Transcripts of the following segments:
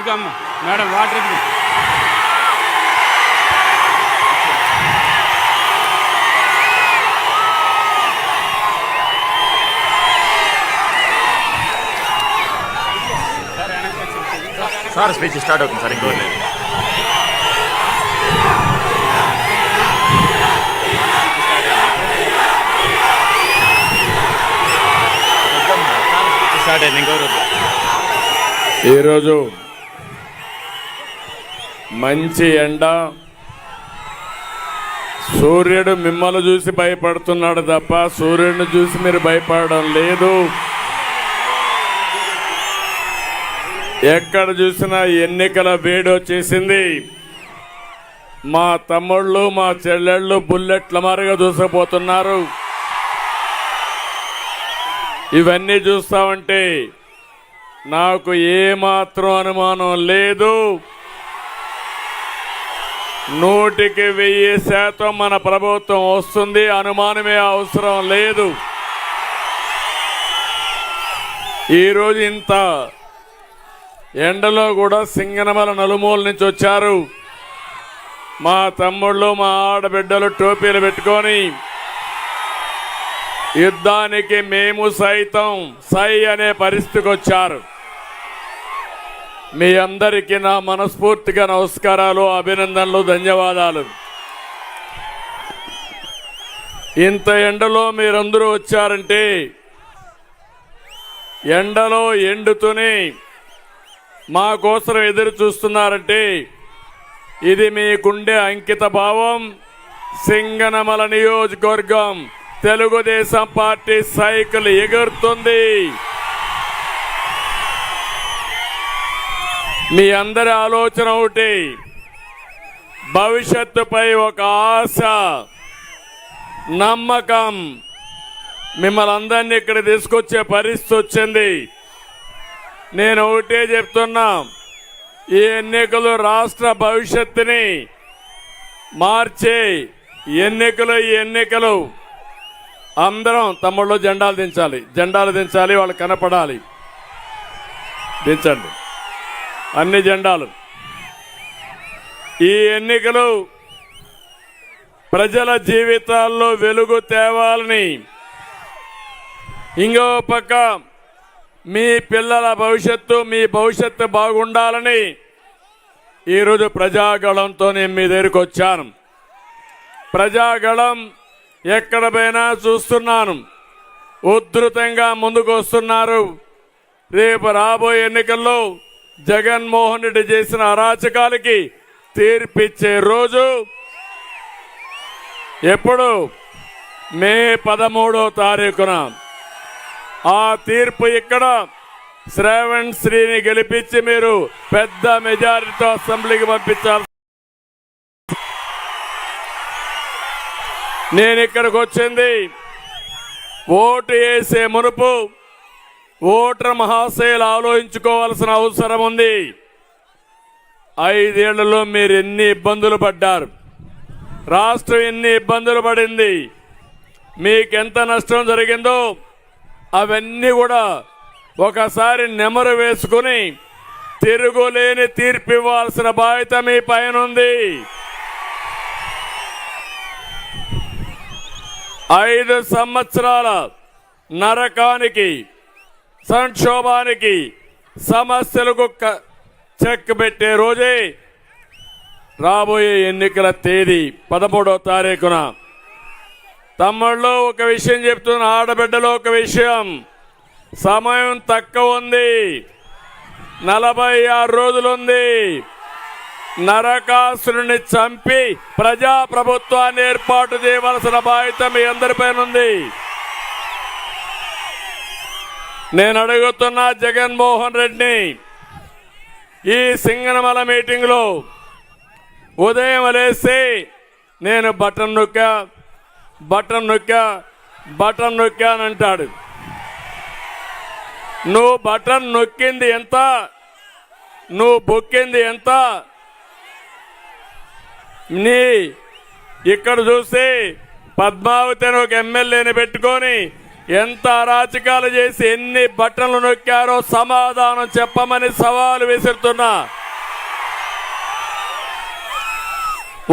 ఎదుగమ్మ madam water ఎదుగు. Sir speech start అవుతుంది sir, ఇంకో లేదు. స్టార్ట్ అయింది, ఇంకో రోజు. ఈరోజు మంచి ఎండ, సూర్యుడు మిమ్మల్ని చూసి భయపడుతున్నాడు తప్ప సూర్యుడిని చూసి మీరు భయపడడం లేదు. ఎక్కడ చూసినా ఎన్నికల వేడి వచ్చేసింది. మా తమ్ముళ్ళు మా చెల్లెళ్ళు బుల్లెట్ల మారిగా దూసుకుపోతున్నారు. ఇవన్నీ చూస్తామంటే నాకు ఏమాత్రం అనుమానం లేదు, 100% మన ప్రభుత్వం వస్తుంది, అనుమానమే అవసరం లేదు. ఈరోజు ఇంత ఎండలో కూడా సింగనమల నలుమూల నుంచి వచ్చారు మా తమ్ముళ్ళు మా ఆడబిడ్డలు టోపీలు పెట్టుకొని. యుద్ధానికి మేము సైతం సై అనే పరిస్థితికి వచ్చారు. మీ అందరికీ నా మనస్ఫూర్తిగా నమస్కారాలు, అభినందనలు, ధన్యవాదాలు. ఇంత ఎండలో మీరందరూ వచ్చారంటే, ఎండలో ఎండుతూనే మా కోసం ఎదురు చూస్తున్నారంటే ఇది మీకుండే అంకిత భావం. సింగనమల నియోజకవర్గం తెలుగుదేశం పార్టీ సైకిల్ ఎగురుతుంది. మీ అందరి ఆలోచన ఒకటి, భవిష్యత్తుపై ఒక ఆశ, నమ్మకం మిమ్మల్ని అందరినీ ఇక్కడ తీసుకొచ్చే పరిస్థితి వచ్చింది. నేను ఒకటే చెప్తున్నా, ఈ ఎన్నికలు రాష్ట్ర భవిష్యత్తుని మార్చే ఎన్నికలు. ఈ ఎన్నికలు అందరం తమ్ముళ్ళు జెండాలు దించాలి, వాళ్ళు కనపడాలి. దించండి అన్ని జెండాలు. ఈ ఎన్నికలు ప్రజల జీవితాల్లో వెలుగు తేవాలని, ఇంకో పక్క మీ పిల్లల భవిష్యత్తు, మీ భవిష్యత్తు బాగుండాలని ఈరోజు ప్రజాగళంతో నేను మీ దగ్గరికి వచ్చాను. ప్రజాగళం ఎక్కడ పోయినా చూస్తున్నాను, ఉధృతంగా ముందుకు వస్తున్నారు. రేపు రాబోయే ఎన్నికల్లో జగన్మోహన్ రెడ్డి చేసిన అరాచకాలకి తీర్పిచ్చే రోజు ఎప్పుడు? మే 13వ తారీఖున. ఆ తీర్పు ఇక్కడ శ్రావణ్ శ్రీని గెలిపించి మీరు పెద్ద మెజారిటీతో అసెంబ్లీకి పంపించాలి. నేను ఇక్కడికి వచ్చింది ఓటు వేసే మునుపు ఓటర్ మహాశయులు ఆలోచించుకోవాల్సిన అవసరం ఉంది. 5 ఏళ్లలో మీరు ఎన్ని ఇబ్బందులు పడ్డారు, రాష్ట్రం ఎన్ని ఇబ్బందులు పడింది, మీకెంత నష్టం జరిగిందో అవన్నీ కూడా ఒకసారి నెమరు వేసుకుని తిరుగులేని తీర్పు ఇవ్వాల్సిన బాధ్యత మీ పైన ఉంది. 5 సంవత్సరాల నరకానికి, సంక్షోభానికి, సమస్యలకు చెక్ పెట్టే రోజే రాబోయే ఎన్నికల తేదీ 13వ తారీఖున. తమ్ముళ్ళు ఒక విషయం చెప్తున్నా, ఆడబిడ్డలో ఒక విషయం, సమయం తక్కువ ఉంది, 46 రోజులుంది. నరకాసురుని చంపి ప్రజాప్రభుత్వాన్ని ఏర్పాటు చేయవలసిన బాధ్యత మీ అందరిపైన ఉంది. నేను అడుగుతున్నా జగన్మోహన్ రెడ్డిని, ఈ సింగనమల మీటింగ్ లో ఉదయం లేసి నేను బటన్ నొక్కా అని అంటాడు. నువ్వు బటన్ నొక్కింది ఎంత, నువ్వు బొక్కింది ఎంత? నీ ఇక్కడ చూసి పద్మావతి అని ఒక ఎమ్మెల్యేని పెట్టుకొని ఎంత అరాచకాలు చేసి ఎన్ని బట్టలు నొక్కారో సమాధానం చెప్పమని సవాలు విసురుతున్నా.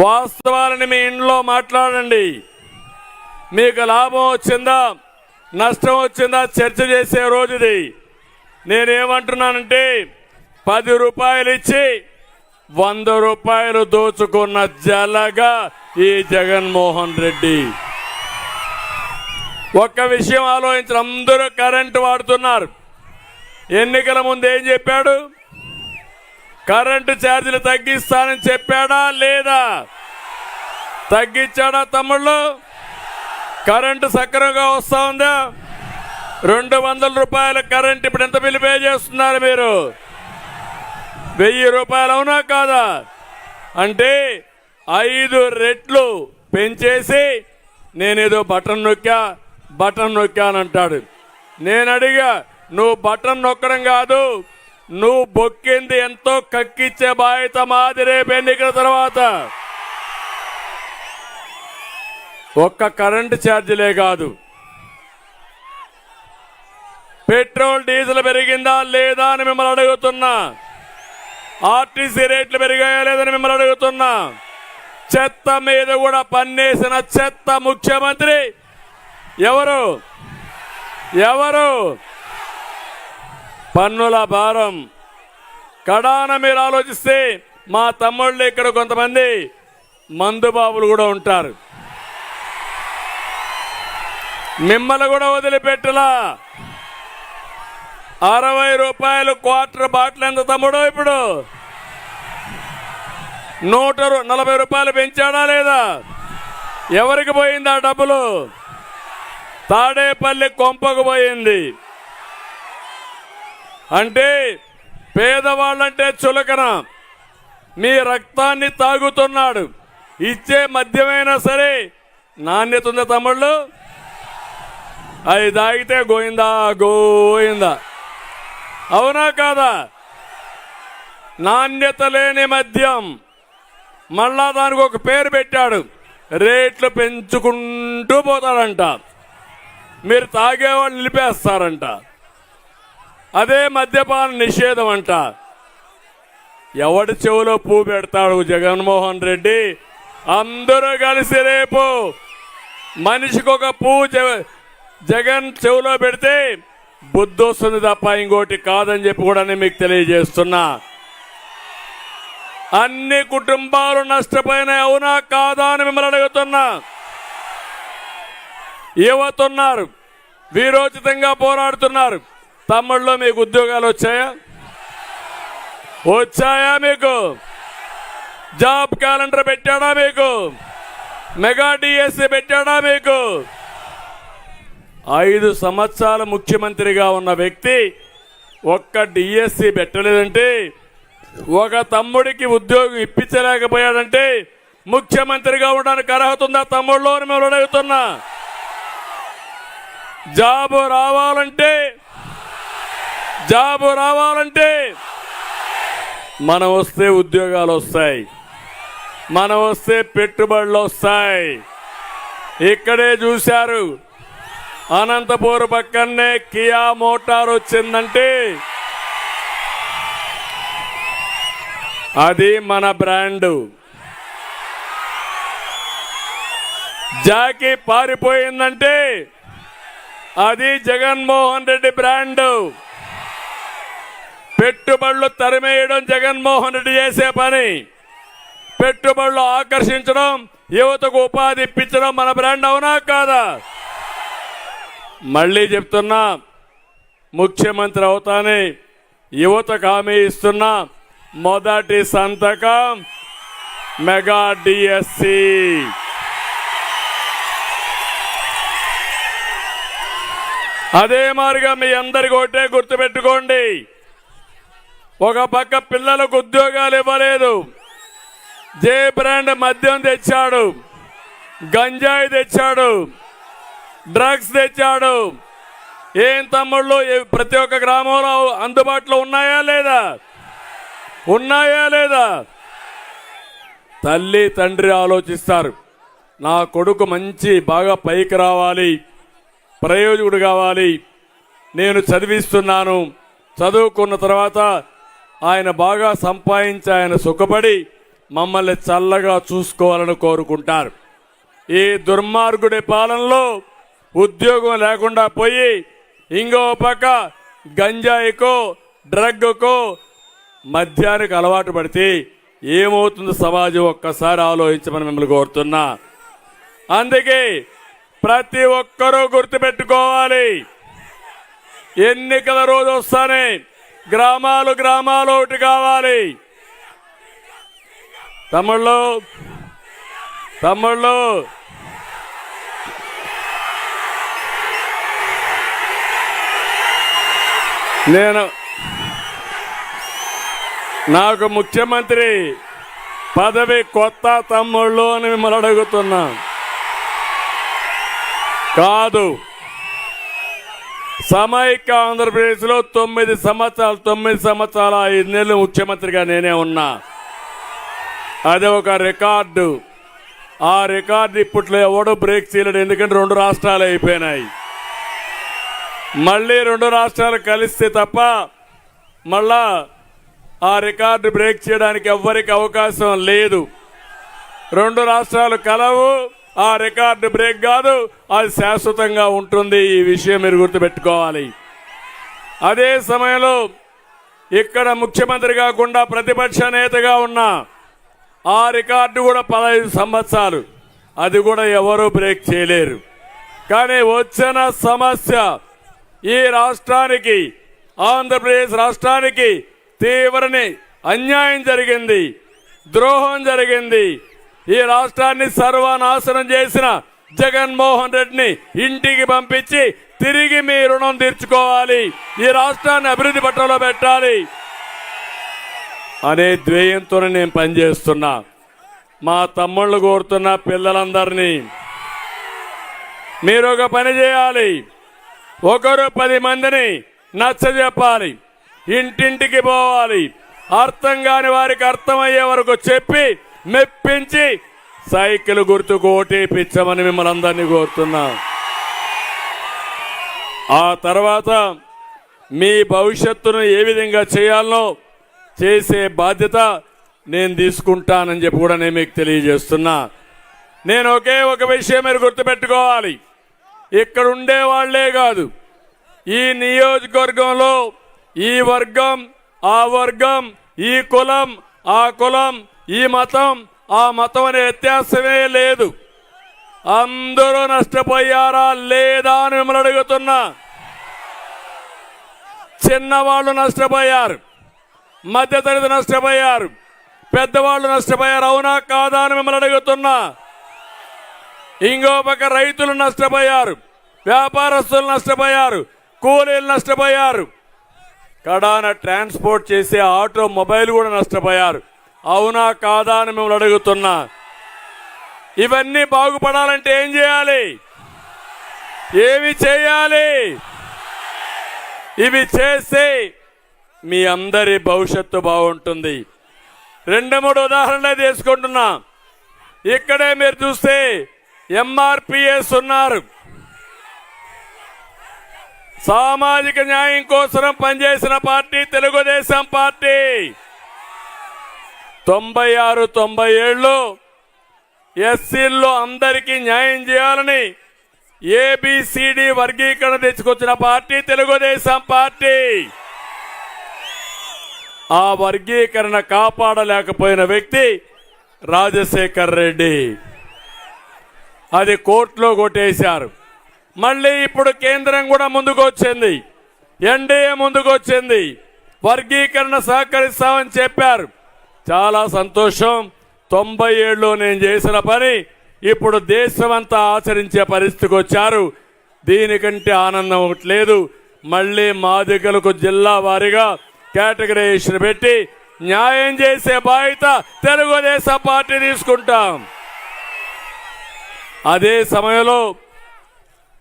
వాస్తవాలని మీ ఇంట్లో మాట్లాడండి. మీకు లాభం వచ్చిందా నష్టం వచ్చిందా చర్చ చేసే రోజుది. నేనేమంటున్నానంటే 10 రూపాయలు ఇచ్చి 100 రూపాయలు దోచుకున్న జలగా ఈ జగన్మోహన్ రెడ్డి. ఒక్క విషయం ఆలోచించిన అందరూ కరెంటు వాడుతున్నారు. ఎన్నికల ముందు ఏం చెప్పాడు? కరెంటు ఛార్జీలు తగ్గిస్తానని చెప్పాడా లేదా? తగ్గించాడా తమ్ముళ్ళు? కరెంటు సక్రమంగా వస్తా ఉందా? 200 రూపాయల కరెంట్ ఇప్పుడు ఎంత బిల్లు పే చేస్తున్నారు మీరు? 1000 రూపాయలు అవునా కాదా? అంటే 5 రెట్లు పెంచేసి నేనేదో బటన్ నొక్కానంటాడు. నేను అడిగా, నువ్వు బటన్ నొక్కడం కాదు, నువ్వు బొక్కింది ఎంతో కక్కిచ్చే బాధ్యత మాది రేపు ఎన్నికల తర్వాత. ఒక్క కరెంటు ఛార్జీలే కాదు, పెట్రోల్ డీజిల్ పెరిగిందా లేదా అని మిమ్మల్ని అడుగుతున్నా. ఆర్టీసీ రేట్లు పెరిగాయా లేదని మిమ్మల్ని అడుగుతున్నా. చెత్త మీద కూడా పన్నేసిన చెత్త ముఖ్యమంత్రి ఎవరు? పన్నుల భారం. కడాన మీరు ఆలోచిస్తే మా తమ్ముళ్ళు ఇక్కడ కొంతమంది మందుబాబులు కూడా ఉంటారు. మిమ్మల్ని కూడా వదిలిపెట్టలా. 60 రూపాయలు క్వార్టర్ బాటిల్ ఎంత తమ్ముడు? ఇప్పుడు 140 రూపాయలు పెంచాడా లేదా? ఎవరికి పోయింది ఆ డబ్బులు? తాడేపల్లి కొంపకు పోయింది. అంటే పేదవాళ్ళంటే చులకన. మీ రక్తాన్ని తాగుతున్నాడు. ఇచ్చే మద్యమైనా సరే నాణ్యత ఉందా తమ్ముళ్ళు? అది తాగితే గోయిందా. అవునా కాదా? నాణ్యత లేని మద్యం. మళ్ళా దానికి ఒక పేరు పెట్టాడు, రేట్లు పెంచుకుంటూ పోతాడంట. మీరు తాగేవాళ్ళు నిలిపేస్తారంట. అదే మద్యపాన నిషేధం అంట. ఎవడి చెవులో పువ్వు పెడతాడు జగన్మోహన్ రెడ్డి? అందరూ కలిసి రేపు మనిషికి ఒక పువ్వు జగన్ చెవులో పెడితే బుద్ధి వస్తుంది తప్ప ఇంకోటి కాదని చెప్పి కూడా నేను మీకు తెలియజేస్తున్నా. అన్ని కుటుంబాలు నష్టపోయినాయి, అవునా కాదా అని మిమ్మల్ని అడుగుతున్నా. యువతున్నారు, వీరోచితంగా పోరాడుతున్నారు. తమ్ముళ్ళు మీకు ఉద్యోగాలు వచ్చాయా? మీకు జాబ్ క్యాలెండర్ పెట్టాడా? మీకు మెగా డిఎస్సి పెట్టాడా? మీకు 5 సంవత్సరాలు ముఖ్యమంత్రిగా ఉన్న వ్యక్తి ఒక్క డిఎస్సి పెట్టలేదంటే, ఒక తమ్ముడికి ఉద్యోగం ఇప్పించలేకపోయాడంటే ముఖ్యమంత్రిగా ఉండడానికి అర్హత ఉందా తమ్ముళ్ళు అని మేము అడుగుతున్నా. జాబు రావాలంటే మనం వస్తే ఉద్యోగాలు వస్తాయి, మనం వస్తే పెట్టుబడులు వస్తాయి. ఇక్కడే చూశారు, అనంతపూర్ పక్కనే కియా మోటార్ వచ్చిందంటే అది మన బ్రాండు. జాకీ పారిపోయిందంటే అది జగన్మోహన్ రెడ్డి బ్రాండు. పెట్టుబడులు తరిమేయడం జగన్మోహన్ రెడ్డి చేసే పని. పెట్టుబడులు ఆకర్షించడం, యువతకు ఉపాధి ఇప్పించడం మన బ్రాండ్, అవునా కాదా? మళ్ళీ చెప్తున్నా, ముఖ్యమంత్రి అవుతానే యువతకు హామీ ఇస్తున్నా. మొదటి సంతకం మెగా డిఎస్సి. అదే మాదిరిగా మీ అందరికి ఒకటే గుర్తుపెట్టుకోండి, ఒక పక్క పిల్లలకు ఉద్యోగాలు ఇవ్వలేదు, జే బ్రాండ్ మద్యం తెచ్చాడు, గంజాయి తెచ్చాడు, డ్రగ్స్ తెచ్చాడు. ఏం తమ్ముళ్ళు, ప్రతి ఒక్క గ్రామంలో అందుబాటులో ఉన్నాయా లేదా? తల్లి తండ్రి ఆలోచిస్తారు, నా కొడుకు బాగా పైకి రావాలి, ప్రయోజకుడు కావాలి. నేను చదివిస్తున్నాను, చదువుకున్న తర్వాత ఆయన బాగా సంపాదించి ఆయన సుఖపడి మమ్మల్ని చల్లగా చూసుకోవాలని కోరుకుంటారు. ఈ దుర్మార్గుడి పాలనలో ఉద్యోగం లేకుండా పోయి ఇంకో పక్క గంజాయికో డ్రగ్కో మద్యానికి అలవాటు పడితే ఏమవుతుంది సమాజం ఒక్కసారి ఆలోచించమని మిమ్మల్ని కోరుతున్నా. అందుకే ప్రతి ఒక్కరూ గుర్తుపెట్టుకోవాలి, ఎన్నికల రోజు వస్తానే గ్రామాలు ఒకటి కావాలి. తమ్ముళ్ళు నాకు ముఖ్యమంత్రి పదవి కొత్త తమ్ముళ్ళు అని మిమ్మల్ని అడుగుతున్నా. కాదు, సమైక్య ఆంధ్రప్రదేశ్లో 9 సంవత్సరాల 5 నెలలు ముఖ్యమంత్రిగా నేనే ఉన్నా. అది ఒక రికార్డు. ఆ రికార్డు ఇప్పట్లో ఎవడో బ్రేక్ చేయలేడు, ఎందుకంటే 2 రాష్ట్రాలు అయిపోయినాయి. మళ్ళీ 2 రాష్ట్రాలు కలిస్తే తప్ప మళ్ళా ఆ రికార్డు బ్రేక్ చేయడానికి ఎవ్వరికి అవకాశం లేదు. 2 రాష్ట్రాలు కలవు, ఆ రికార్డు బ్రేక్ కాదు, అది శాశ్వతంగా ఉంటుంది. ఈ విషయం మీరు గుర్తుపెట్టుకోవాలి. అదే సమయంలో ఇక్కడ ముఖ్యమంత్రి కాకుండా ప్రతిపక్ష నేతగా ఉన్న ఆ రికార్డు కూడా 15 సంవత్సరాలు, అది కూడా ఎవరూ బ్రేక్ చేయలేరు. కానీ వచ్చిన సమస్య ఈ రాష్ట్రానికి, ఆంధ్రప్రదేశ్ రాష్ట్రానికి తీవ్రని అన్యాయం జరిగింది, ద్రోహం జరిగింది. ఈ రాష్ట్రాన్ని సర్వనాశనం చేసిన జగన్మోహన్ రెడ్డిని ఇంటికి పంపించి తిరిగి మీ రుణం తీర్చుకోవాలి, ఈ రాష్ట్రాన్ని అభివృద్ధి పట్టంలో పెట్టాలి అనే ధ్యేయంతోనే నేను పనిచేస్తున్నా. మా తమ్ముళ్ళు కోరుతున్న పిల్లలందరినీ మీరు ఒక పని చేయాలి. ఒకరు 10 మందిని నచ్చజెప్పాలి, ఇంటింటికి పోవాలి, అర్థం కాని వారికి అర్థమయ్యే వరకు చెప్పి మెప్పించి సైకిల్ గుర్తుకు ఓటేపించమని మిమ్మల్ని అందరినీ కోరుతున్నా. ఆ తర్వాత మీ భవిష్యత్తును ఏ విధంగా చేయాలనో చేసే బాధ్యత నేను తీసుకుంటానని చెప్పి కూడా నేను మీకు తెలియజేస్తున్నా. నేను ఒకే ఒక విషయం మీరు గుర్తుపెట్టుకోవాలి, ఇక్కడ ఉండే వాళ్లే కాదు, ఈ నియోజకవర్గంలో ఈ వర్గం ఆ వర్గం, ఈ కులం ఆ కులం, ఈ మతం ఆ మతం అనే వ్యత్యాసమే లేదు. అందరూ నష్టపోయారా లేదా అని మిమ్మల్ని అడుగుతున్నా. చిన్నవాళ్ళు నష్టపోయారు, మధ్యతరగతి నష్టపోయారు, పెద్దవాళ్ళు నష్టపోయారు, అవునా కాదా అని మిమ్మల్ని అడుగుతున్నా. ఇంకో పక్క రైతులు నష్టపోయారు, వ్యాపారస్తులు నష్టపోయారు, కూలీలు నష్టపోయారు, కడాన ట్రాన్స్పోర్ట్ చేసే ఆటో మొబైల్ కూడా నష్టపోయారు, అవునా కాదా అని మిమ్మల్ని అడుగుతున్నా. ఇవన్నీ బాగుపడాలంటే ఏం చేయాలి? ఏమి చేయాలి? ఇవి చేస్తే మీ అందరి భవిష్యత్తు బాగుంటుంది. 2-3 ఉదాహరణలే తీసుకుంటున్నా. ఇక్కడే మీరు చూస్తే ఎంఆర్పిఎస్ ఉన్నారు, సామాజిక న్యాయం కోసం పనిచేసిన పార్టీ తెలుగుదేశం పార్టీ. 96-97లో ఎస్సీల్లో అందరికీ న్యాయం చేయాలని ఏబిసిడి వర్గీకరణ తెచ్చుకొచ్చిన పార్టీ తెలుగుదేశం పార్టీ. ఆ వర్గీకరణ కాపాడలేకపోయిన వ్యక్తి రాజశేఖర్ రెడ్డి. అది కోర్టులో కొట్టేశారు. మళ్ళీ ఇప్పుడు కేంద్రం కూడా ముందుకు వచ్చింది, ఎన్డీఏ ముందుకు వచ్చింది, వర్గీకరణ సహకరిస్తామని చెప్పారు. చాలా సంతోషం. 97లో నేను చేసిన పని ఇప్పుడు దేశమంతా ఆచరించే పరిస్థితికి వచ్చారు. దీనికంటే ఆనందం ఒకటి లేదు. మళ్ళీ మాదిగలకు జిల్లా వారీగా కేటగిరైజేషన్ పెట్టి న్యాయం చేసే బాధ్యత తెలుగుదేశం పార్టీ తీసుకుంటాం. అదే సమయంలో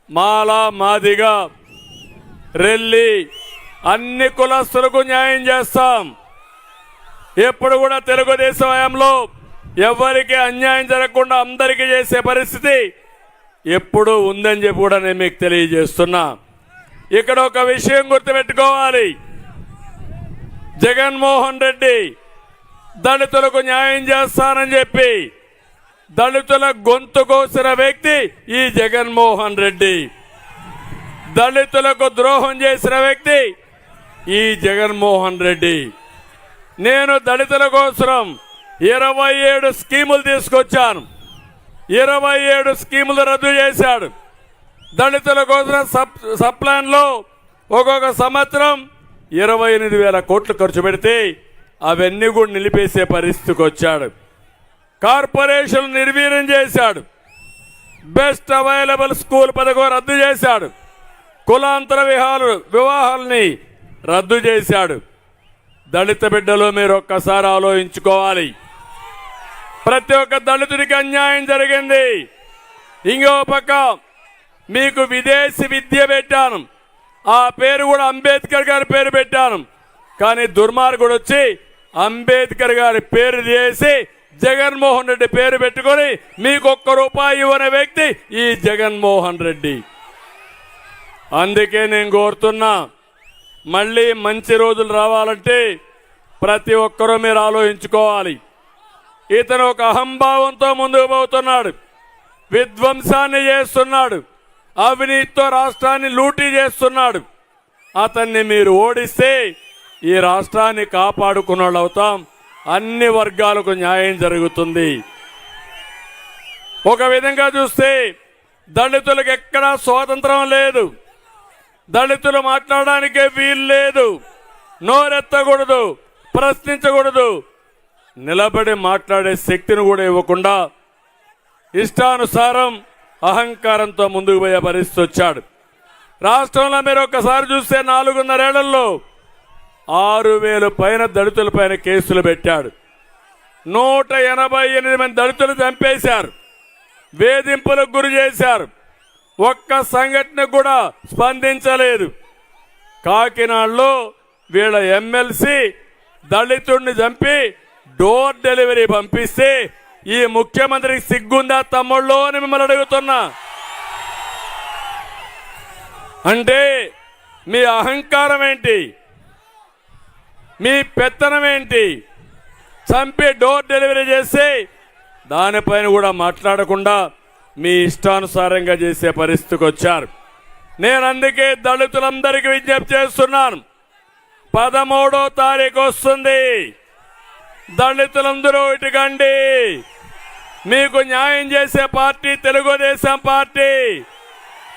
మాల, మాదిగ, రెల్లి అన్ని కులస్తులకు న్యాయం చేస్తాం. ఎప్పుడు కూడా తెలుగుదేశం హయాంలో ఎవరికి అన్యాయం జరగకుండా అందరికీ చేసే పరిస్థితి ఎప్పుడూ ఉందని చెప్పి కూడా నేను మీకు తెలియజేస్తున్నా. ఇక్కడ ఒక విషయం గుర్తుపెట్టుకోవాలి. జగన్మోహన్ రెడ్డి దళితులకు న్యాయం చేస్తానని చెప్పి దళితుల గొంతు కోసిన వ్యక్తి ఈ జగన్మోహన్ రెడ్డి. దళితులకు ద్రోహం చేసిన వ్యక్తి ఈ జగన్మోహన్ రెడ్డి. నేను దళితుల కోసం 27 స్కీములు తీసుకొచ్చాను. 27 స్కీములు రద్దు చేశాడు. దళితుల కోసం సప్లాన్లో ఒక్కొక్క సంవత్సరం 28,000 కోట్లు ఖర్చు పెడితే అవన్నీ కూడా నిలిపేసే పరిస్థితికి వచ్చాడు. కార్పొరేషన్ నిర్వీర్యం చేశాడు. బెస్ట్ అవైలబుల్ స్కూల్ పథకం రద్దు చేశాడు. కులాంతర వివాహాలని రద్దు చేశాడు. దళిత బిడ్డలు మీరు ఒక్కసారి ఆలోచించుకోవాలి. ప్రతి ఒక్క దళితుడికి అన్యాయం జరిగింది. ఇంకో పక్క మీకు విదేశీ విద్య పెట్టాను. ఆ పేరు కూడా అంబేద్కర్ గారి పేరు పెట్టాను. కానీ దుర్మార్గుడు వచ్చి అంబేద్కర్ గారి పేరు చేసి జగన్మోహన్ రెడ్డి పేరు పెట్టుకొని మీకు ₹1 ఇవ్వని వ్యక్తి ఈ జగన్మోహన్ రెడ్డి. అందుకే నేను కోరుతున్నా, మళ్ళీ మంచి రోజులు రావాలంటే ప్రతి ఒక్కరూ మీరు ఆలోచించుకోవాలి. ఇతను ఒక అహంభావంతో ముందుకు పోతున్నాడు. విధ్వంసాన్ని చేస్తున్నాడు. అవినీతితో రాష్ట్రాన్ని లూటీ చేస్తున్నాడు. అతన్ని మీరు ఓడిస్తే ఈ రాష్ట్రాన్ని కాపాడుకున్న వాళ్ళు అవుతాం. అన్ని వర్గాలకు న్యాయం జరుగుతుంది. ఒక విధంగా చూస్తే దళితులకు ఎక్కడా స్వాతంత్రం లేదు. దళితులు మాట్లాడడానికే వీలు లేదు. నోరెత్తకూడదు, ప్రశ్నించకూడదు. నిలబడి మాట్లాడే శక్తిని కూడా ఇవ్వకుండా ఇష్టానుసారం అహంకారంతో ముందుకు పోయే పరిస్థితి వచ్చాడు. రాష్ట్రంలో మీరు ఒక్కసారి చూస్తే 4.5 ఏళ్లలో 6,000 పైన దళితుల పైన కేసులు పెట్టాడు. 188 మంది దళితులు చంపేశారు. వేధింపులకు గురి చేశారు. ఒక్క సంఘటన కూడా స్పందించలేదు. కాకినాడలో వీళ్ళ ఎమ్మెల్సీ దళితుడిని చంపి డోర్ డెలివరీ పంపిస్తే ఈ ముఖ్యమంత్రికి సిగ్గుందా తమ్ముళ్ళు అని మిమ్మల్ని అడుగుతున్నా. అంటే మీ అహంకారం ఏంటి? మీ పెత్తనం ఏంటి? చంపి డోర్ డెలివరీ చేసి దానిపైన కూడా మాట్లాడకుండా మీ ఇష్టానుసారంగా చేసే పరిస్థితికి వచ్చారు. నేను అందుకే దళితులందరికీ విజ్ఞప్తి చేస్తున్నాను. 13వ తారీఖు వస్తుంది. దళితులందరూ ఇటుకండి. మీకు న్యాయం చేసే పార్టీ తెలుగుదేశం పార్టీ.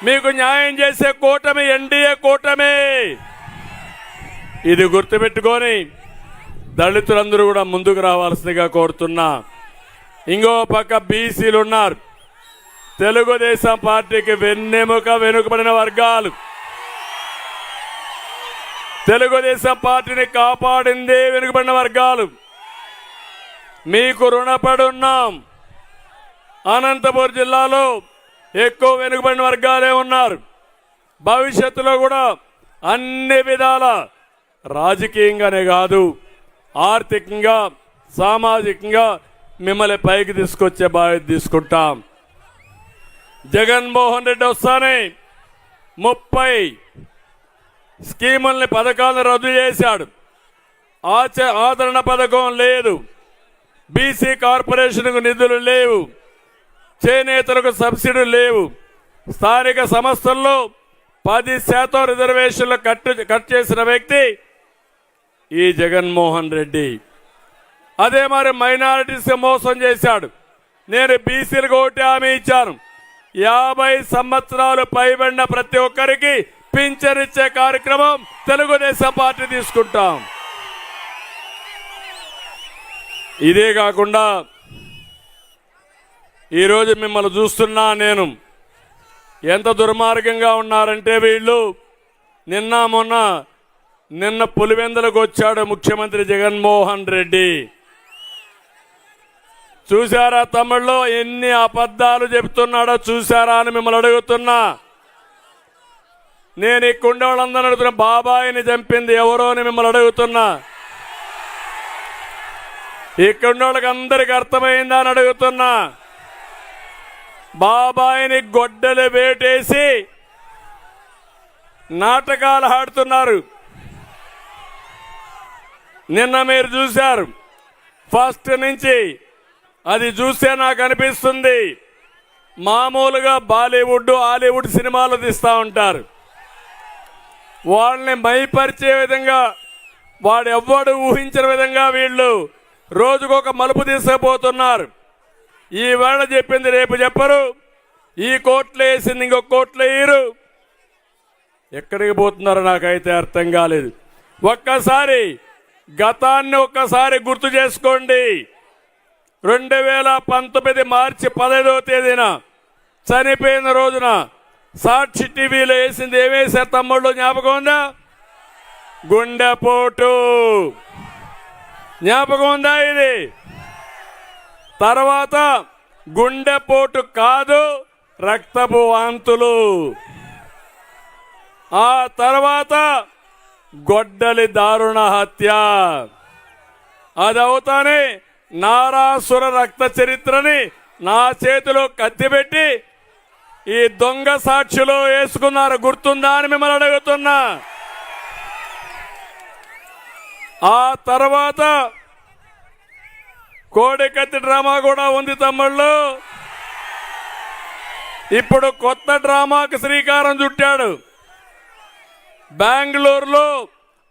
మీకు న్యాయం చేసే కూటమి ఎన్డీఏ కూటమి. ఇది గుర్తుపెట్టుకొని దళితులందరూ కూడా ముందుకు రావాల్సిందిగా కోరుతున్నా. ఇంకో పక్క బీసీలు ఉన్నారు. తెలుగుదేశం పార్టీకి వెన్నెముక వెనుకబడిన వర్గాలు. తెలుగుదేశం పార్టీని కాపాడిందే వెనుకబడిన వర్గాలు. మీకు రుణపడి ఉన్నాం. అనంతపురం జిల్లాలో ఎక్కువ వెనుకబడిన వర్గాలే ఉన్నారు. భవిష్యత్తులో కూడా అన్ని విధాల రాజకీయంగానే కాదు, ఆర్థికంగా సామాజికంగా మిమ్మల్ని పైకి తీసుకొచ్చే బాధ్యత తీసుకుంటాం. జగన్మోహన్ రెడ్డి వస్తానే 30 స్కీముల్ని పథకాలను రద్దు చేశాడు. ఆదరణ పథకం లేదు. బీసీ కార్పొరేషన్కు నిధులు లేవు. చేనేతలకు సబ్సిడీలు లేవు. స్థానిక సంస్థల్లో 10% రిజర్వేషన్లు కట్ చేసిన వ్యక్తి ఈ జగన్మోహన్ రెడ్డి. అదే మరి మైనారిటీస్ మోసం చేశాడు. నేను బీసీలకు ఓటు హామీ ఇచ్చాను. 50 సంవత్సరాలు పైబడిన ప్రతి ఒక్కరికి పింఛన్ ఇచ్చే కార్యక్రమం తెలుగుదేశం పార్టీ తీసుకుంటాం. ఇదే కాకుండా ఈరోజు మిమ్మల్ని చూస్తున్నా నేను, ఎంత దుర్మార్గంగా ఉన్నారంటే వీళ్ళు. నిన్న పులివెందులకు వచ్చాడు ముఖ్యమంత్రి జగన్మోహన్ రెడ్డి. చూశారా తమిళ్లో ఎన్ని అబద్ధాలు చెప్తున్నాడో చూశారా అని మిమ్మల్ని అడుగుతున్నా. నేను ఇక్కడ వాళ్ళందరూ అడుగుతున్నా, బాబాయిని చంపింది ఎవరో అని మిమ్మల్ని అడుగుతున్నా. ఇక్కడ వాళ్ళకి అందరికి అర్థమైందా అని అడుగుతున్నా. బాబాయిని గొడ్డలు వేటేసి నాటకాలు ఆడుతున్నారు. నిన్న మీరు చూశారు. ఫస్ట్ నుంచి అది చూస్తే నాకు అనిపిస్తుంది మామూలుగా బాలీవుడ్ హాలీవుడ్ సినిమాలు తీస్తూ ఉంటారు. వాళ్ళని మైపరిచే విధంగా వాడెవ్వడు ఊహించిన విధంగా వీళ్ళు రోజుకొక మలుపు తీసుకుపోతున్నారు. ఈ వేళ చెప్పింది రేపు చెప్పరు, ఈ కోట్లు వేసింది ఇంకొక కోట్లు వేయరు. ఎక్కడికి పోతున్నారో నాకైతే అర్థం కాలేదు. ఒక్కసారి గతాన్ని ఒక్కసారి గుర్తు చేసుకోండి. 2019 మార్చి 15వ తేదీన చనిపోయిన రోజున సాక్షి టీవీలో వేసింది ఏమేసారు తమ్ముళ్ళు, జ్ఞాపకం ఉందా? గుండెపోటు. జ్ఞాపకం ఉందా? ఇది తర్వాత గుండెపోటు కాదు, రక్తపు వాంతులు. ఆ తర్వాత గొడ్డలి దారుణ హత్య. అదవుతానే నారాసుర రక్త చరిత్రని నా చేతిలో కత్తిపెట్టి ఈ దొంగ సాక్షిలో వేసుకున్నారు. గుర్తుందా అని మిమ్మల్ని అడుగుతున్నా. ఆ తర్వాత కోడికత్తి డ్రామా కూడా ఉంది తమ్ముళ్ళు. ఇప్పుడు కొత్త డ్రామాకు శ్రీకారం చుట్టాడు. బెంగళూరులో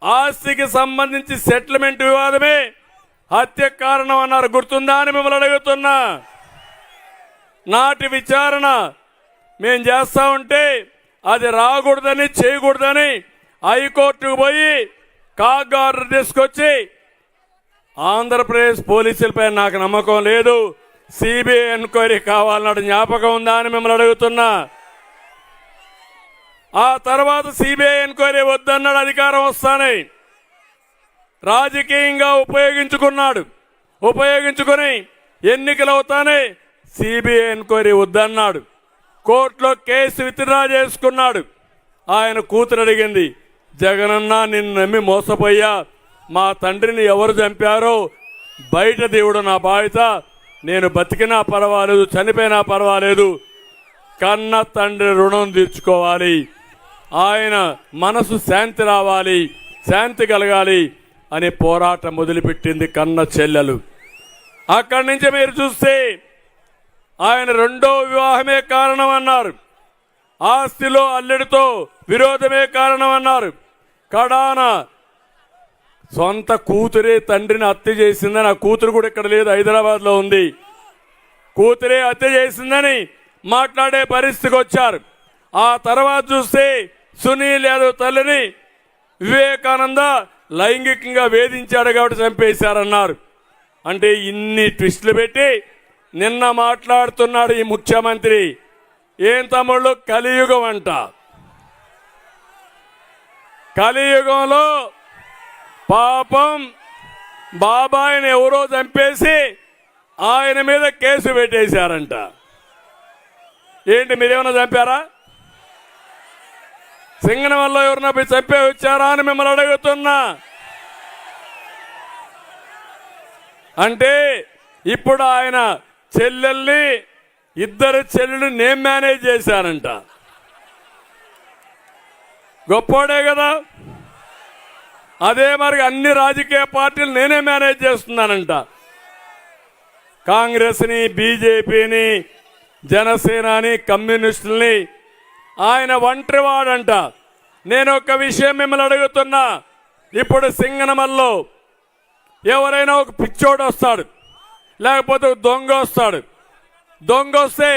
ఆస్తికి సంబంధించి సెటిల్మెంట్ వివాదమే హత్య కారణం అన్నారు. గుర్తుందా అని మిమ్మల్ని అడుగుతున్నా. నాటి విచారణ మేం చేస్తా ఉంటే అది రాకూడదని చేయకూడదని హైకోర్టుకు పోయి కాగ్ ఆర్డర్ తీసుకొచ్చి ఆంధ్రప్రదేశ్ పోలీసులపై నాకు నమ్మకం లేదు, సిబిఐ ఎంక్వైరీ కావాలన్నాడు. జ్ఞాపకం ఉందా అని మిమ్మల్ని అడుగుతున్నా. ఆ తర్వాత సిబిఐ ఎంక్వైరీ వద్దన్నాడు. అధికారం వస్తానే రాజకీయంగా ఉపయోగించుకుని ఎన్నికలు అవుతానే సిబిఐ ఎంక్వైరీ వద్దన్నాడు. కోర్టులో కేసు విత్డ్రా చేసుకున్నాడు. ఆయన కూతురు అడిగింది, జగనన్న నిన్ను నమ్మి మోసపోయా, మా తండ్రిని ఎవరు చంపారో బయట దేవుడు నా బాధ్యత, నేను బతికినా పర్వాలేదు చనిపోయినా పర్వాలేదు, కన్న తండ్రి రుణం తీర్చుకోవాలి, ఆయన మనసు శాంతి రావాలి, శాంతి కలగాలి అని పోరాటం మొదలుపెట్టింది కన్న చెల్లెలు. అక్కడి నుంచి మీరు చూస్తే ఆయన రెండో వివాహమే కారణం అన్నారు, ఆస్తిలో అల్లెడితో విరోధమే కారణం అన్నారు. కడాన సొంత కూతురే తండ్రిని హత్య చేసిందని, ఆ కూతురు కూడా ఇక్కడ లేదు, హైదరాబాద్లో ఉంది, కూతురే హత్య చేసిందని మాట్లాడే పరిస్థితికి వచ్చారు. ఆ తర్వాత చూస్తే సునీల్ యాదవ్ తల్లిని వివేకానంద లైంగికంగా వేధించాడు కాబట్టి చంపేశారన్నారు. అంటే ఇన్ని ట్విస్టులు పెట్టి నిన్న మాట్లాడుతున్నాడు ఈ ముఖ్యమంత్రి. ఏం తమ్ముళ్ళు, కలియుగం అంట. కలియుగంలో పాపం బాబాయిని ఎవరో చంపేసి ఆయన మీద కేసు పెట్టేశారంట. ఏంటి, మీరేమన్నా చంపారా? సింగనమల్లో ఎవరన్నా పోయి చంపే వచ్చారా అని మిమ్మల్ని అడుగుతున్నా. అంటే ఇప్పుడు ఆయన చెల్లెల్ని, ఇద్దరు చెల్లెలు నేను మేనేజ్ చేశానంట. గొప్పోడే కదా. అదే మరి అన్ని రాజకీయ పార్టీలు నేనే మేనేజ్ చేస్తున్నానంట. కాంగ్రెస్ని, బీజేపీని, జనసేనని, కమ్యూనిస్టుల్ని ఆయన ఒంటరి వాడంట. నేను ఒక విషయం మిమ్మల్ని అడుగుతున్నా. ఇప్పుడు సింగనమల్లో ఎవరైనా ఒక పిచ్చోడు వస్తాడు, లేకపోతే దొంగ వస్తాడు. దొంగ వస్తే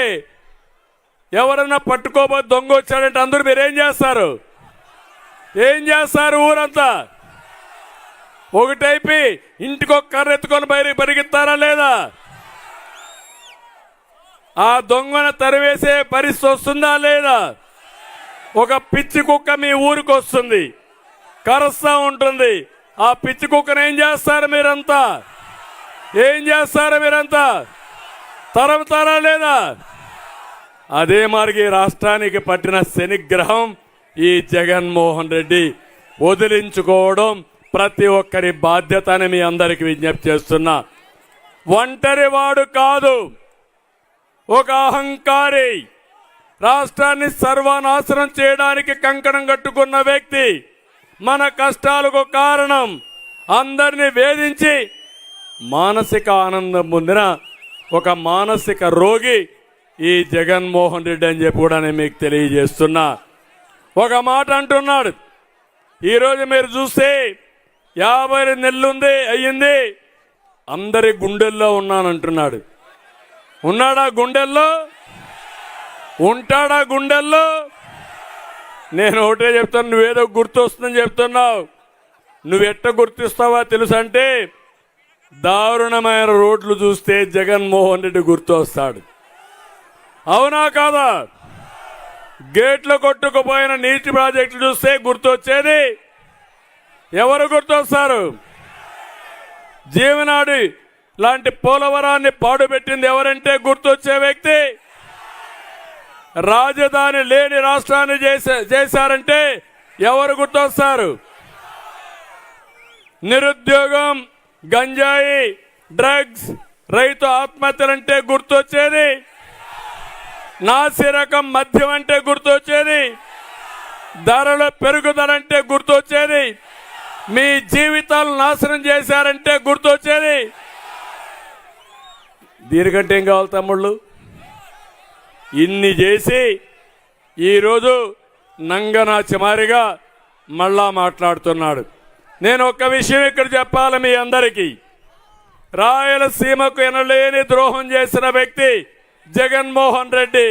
ఎవరైనా పట్టుకోబోతే దొంగ వచ్చాడంటే అందరూ మీరేం చేస్తారు? ఊరంతా ఒకటైపి ఇంటికి ఒక కర్ర ఎత్తుకొని పరిగెత్తారా లేదా? ఆ దొంగను తరివేసే పరిస్థితి వస్తుందా లేదా? ఒక పిచ్చి కుక్క మీ ఊరికి వస్తుంది, కరుస్తా ఉంటుంది. ఆ పిచ్చి కుక్కను ఏం చేస్తారు మీరంతా? తరుముతారా లేదా? అదే మరి రాష్ట్రానికి పట్టిన శనిగ్రహం ఈ జగన్మోహన్ రెడ్డి వదిలించుకోవడం ప్రతి ఒక్కరి బాధ్యత అని మీ అందరికి విజ్ఞప్తి చేస్తున్నా. ఒంటరి వాడు కాదు, ఒక అహంకారి, రాష్ట్రాన్ని సర్వనాశనం చేయడానికి కంకణం కట్టుకున్న వ్యక్తి, మన కష్టాలకు కారణం, అందరినీ వేధించి మానసిక ఆనందం పొందిన ఒక మానసిక రోగి ఈ జగన్మోహన్ రెడ్డి అని చెప్పి కూడా నేను మీకు తెలియజేస్తున్నా. ఒక మాట అంటున్నాడు, ఈరోజు మీరు చూస్తే 50 నెలలు అయ్యింది, అందరి గుండెల్లో ఉన్నానంటున్నాడు. ఉన్నాడా గుండెల్లో? ఉంటాడా గుండెల్లో? నేను ఒకటే చెప్తాను, నువ్వేదో గుర్తొస్తుందని చెప్తున్నావు. నువ్వెట్ట గుర్తిస్తావా తెలుసంటే, దారుణమైన రోడ్లు చూస్తే జగన్మోహన్ రెడ్డి గుర్తొస్తాడు. అవునా కాదా? గేట్లు కొట్టుకుపోయిన నీటి ప్రాజెక్టులు చూస్తే గుర్తొచ్చేది ఎవరు గుర్తొస్తారు? జీవనాడి లాంటి పోలవరాన్ని పాడుపెట్టింది ఎవరంటే గుర్తొచ్చే వ్యక్తి. రాజధాని లేని రాష్ట్రాన్ని చేశారంటే ఎవరు గుర్తొస్తారు? నిరుద్యోగం, గంజాయి, డ్రగ్స్, రైతు ఆత్మహత్యలంటే గుర్తొచ్చేది. నాసిరకం మద్యం అంటే గుర్తొచ్చేది. ధరల పెరుగుదలంటే గుర్తొచ్చేది. మీ జీవితాలు నాశనం చేశారంటే గుర్తొచ్చేది. దీనికంటే ఏం కావాలి తమ్ముళ్ళు? ఇన్ని చేసి ఈరోజు నంగనాచిమారిగా మళ్ళా మాట్లాడుతున్నాడు. నేను ఒక్క విషయం ఇక్కడ చెప్పాలి మీ అందరికీ. రాయలసీమకు ఎనలేని ద్రోహం చేసిన వ్యక్తి జగన్మోహన్ రెడ్డి.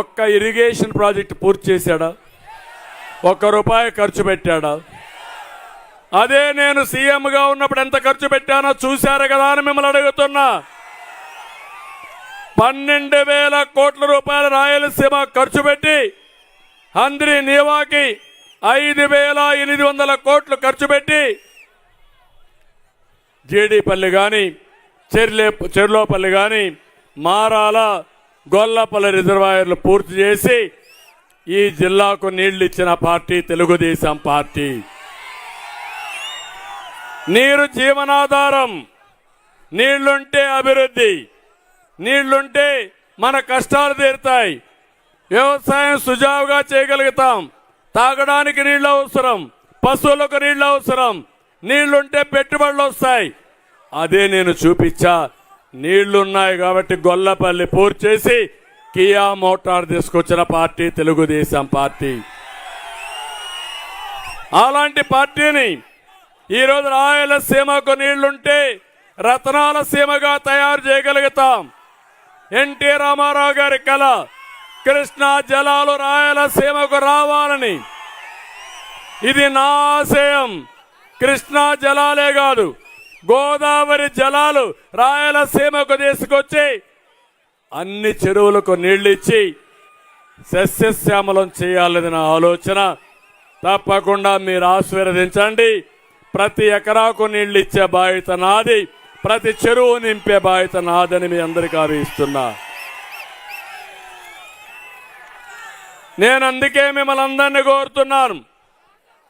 ఒక్క ఇరిగేషన్ ప్రాజెక్టు పూర్తి చేశాడా? ₹1 ఖర్చు పెట్టాడా? అదే నేను సీఎంగా ఉన్నప్పుడు ఎంత ఖర్చు పెట్టానో చూశారు కదా అని మిమ్మల్ని అడుగుతున్నా. 12,000 కోట్ల రూపాయలు రాయలసీమ ఖర్చు పెట్టి, హంద్రి నీవాకి 5,800 కోట్లు ఖర్చు పెట్టి, జీడిపల్లి కానీ, చెర్లోపల్లి కానీ, మారాల, గొల్లపల్లి రిజర్వాయర్లు పూర్తి చేసి ఈ జిల్లాకు నీళ్లు ఇచ్చిన పార్టీ తెలుగుదేశం పార్టీ. నీరు జీవనాధారం. నీళ్లుంటే అభివృద్ధి, నీళ్లుంటే మన కష్టాలు తీరుతాయి. వ్యవసాయం సుజావుగా చేయగలుగుతాం. తాగడానికి నీళ్ళు అవసరం, పశువులకు నీళ్ళు అవసరం. నీళ్లుంటే పెట్టుబడులు వస్తాయి. అదే నేను చూపించా. నీళ్లున్నాయి కాబట్టి గొల్లపల్లి పూర్తి చేసి కియా మోటార్ తీసుకొచ్చిన పార్టీ తెలుగుదేశం పార్టీ. అలాంటి పార్టీని ఈరోజు రాయలసీమకు నీళ్లుంటే రతనాల సీమగా తయారు చేయగలుగుతాం. ఎన్టీ రామారావు గారి కళ కృష్ణా జలాలు రాయలసీమకు రావాలని. ఇది నా ఆశయం. కృష్ణా జలాలే కాదు, గోదావరి జలాలు రాయలసీమకు తీసుకొచ్చి అన్ని చెరువులకు నీళ్ళిచ్చి సస్యశ్యామలం చేయాలది నా ఆలోచన. తప్పకుండా మీరు ఆశీర్వదించండి. ప్రతి ఎకరాకు నీళ్ళు ఇచ్చే బాధ్యత నాది, ప్రతి చెరువు నింపే బాధ్యత నాదని మీ అందరికీ ఆశిస్తున్నా. నేను అందుకే మిమ్మల్ని అందరినీ కోరుతున్నాను.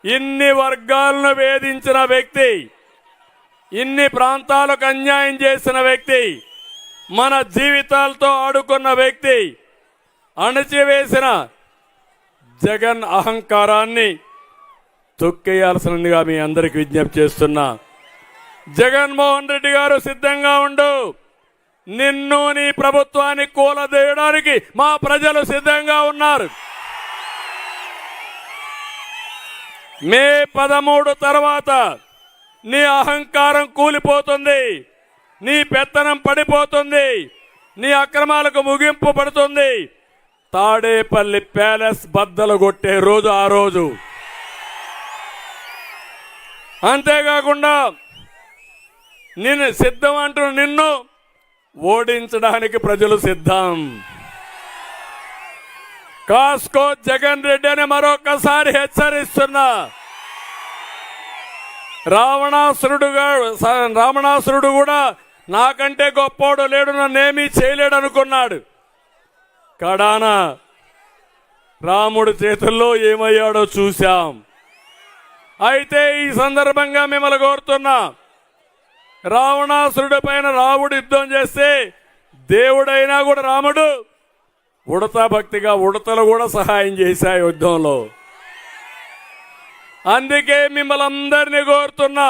ఇన్ని వర్గాలను వేధించిన వ్యక్తి, ఇన్ని ప్రాంతాలకు అన్యాయం చేసిన వ్యక్తి, మన జీవితాలతో ఆడుకున్న వ్యక్తి, అణచివేసిన జగన్ అహంకారాన్ని తొక్కేయాల్సిందిగా మీ అందరికి విజ్ఞప్తి చేస్తున్నా. జగన్మోహన్ రెడ్డి గారు సిద్ధంగా ఉండు. నిన్ను నీ ప్రభుత్వాన్ని కూలదేయడానికి మా ప్రజలు సిద్ధంగా ఉన్నారు. మే 13 తర్వాత నీ అహంకారం కూలిపోతుంది, నీ పెత్తనం పడిపోతుంది, నీ అక్రమాలకు ముగింపు పడుతుంది. తాడేపల్లి ప్యాలెస్ బద్దలు కొట్టే రోజు ఆ రోజు. అంతేకాకుండా నేను సిద్ధం అంటున్న నిన్ను ఓడించడానికి ప్రజలు సిద్ధం. కాస్కో జగన్ రెడ్డి అని మరొకసారి హెచ్చరిస్తున్నా. రావణాసురుడు కూడా నాకంటే గొప్పోడు లేడు, నన్నేమీ చేయలేడు అనుకున్నాడు. కడాన రాముడి చేతుల్లో ఏమయ్యాడో చూశాం. అయితే ఈ సందర్భంగా మిమ్మల్ని కోరుతున్నా, రావణాసురుడి పైన రాముడు యుద్ధం చేస్తే దేవుడైనా కూడా రాముడు ఉడతా భక్తిగా ఉడతలు కూడా సహాయం చేశాయి యుద్ధంలో. అందుకే మిమ్మల్ని అందరినీ కోరుతున్నా,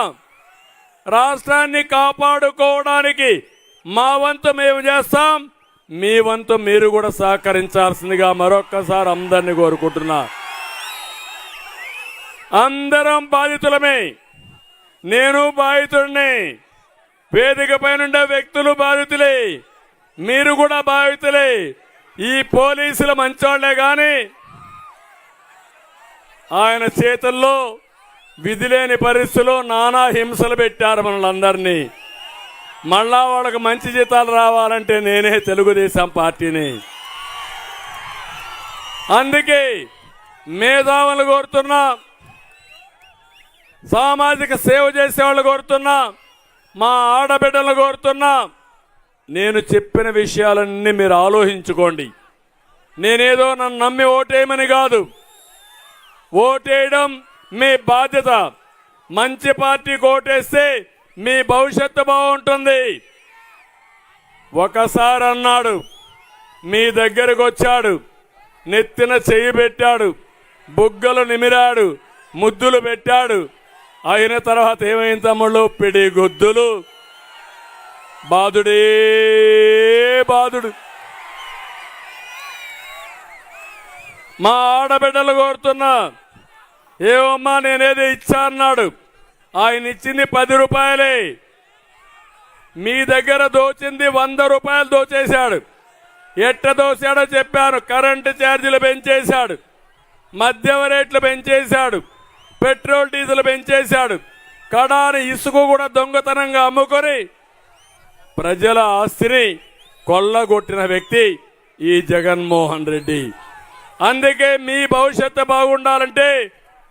రాష్ట్రాన్ని కాపాడుకోవడానికి మా వంతు మేము చేస్తాం, మీ వంతు మీరు కూడా సహకరించాల్సిందిగా మరొక్కసారి అందరినీ కోరుకుంటున్నా. అందరం బాధితులమే, నేను బాధితుడిని, వేదిక పైనుండే వ్యక్తులు బాధితులే, మీరు కూడా బాధితులే. ఈ పోలీసులు మంచోళ్లే గాని ఆయన చేతుల్లో విధిలేని పరిస్థితుల్లో నానా హింసలు పెట్టారు మనల్ని. మళ్ళా వాళ్ళకి మంచి జీతాలు రావాలంటే నేనే తెలుగుదేశం పార్టీని. అందుకే మేధావులు కోరుతున్నా, సామాజిక సేవ చేసేవాళ్ళు కోరుతున్నా, మా ఆడబిడ్డలు కోరుతున్నా, నేను చెప్పిన విషయాలన్నీ మీరు ఆలోచించుకోండి. నేనేదో నన్ను నమ్మి ఓటేయమని కాదు, ఓటేయడం మీ బాధ్యత. మంచి పార్టీకి ఓటేస్తే మీ భవిష్యత్తు బాగుంటుంది. ఒకసారి అన్నాడు, మీ దగ్గరకు వచ్చాడు, నెత్తిన చెయ్యి పెట్టాడు, బుగ్గలు నిమిరాడు, ముద్దులు పెట్టాడు. అయిన తర్వాత ఏమైంది తమ్ముళ్ళు? పిడి గుద్దులు, బాధుడే బాధుడు. మా ఆడబిడ్డలు కోరుతున్నా, ఏమమ్మా నేనేదో ఇచ్చా అన్నాడు. ఆయన ఇచ్చింది 10 రూపాయలే, మీ దగ్గర దోచింది 100 రూపాయలు దోచేశాడు. ఎట్ట దోశాడో చెప్పాను. కరెంటు ఛార్జీలు పెంచేశాడు, మద్యం రేట్లు పెంచేశాడు, పెట్రోల్ డీజిల్ పెంచేశాడు, కడాని ఇసుక కూడా దొంగతనంగా అమ్ముకొని ప్రజల ఆస్తిని కొల్లగొట్టిన వ్యక్తి ఈ జగన్మోహన్ రెడ్డి. అందుకే మీ భవిష్యత్తు బాగుండాలంటే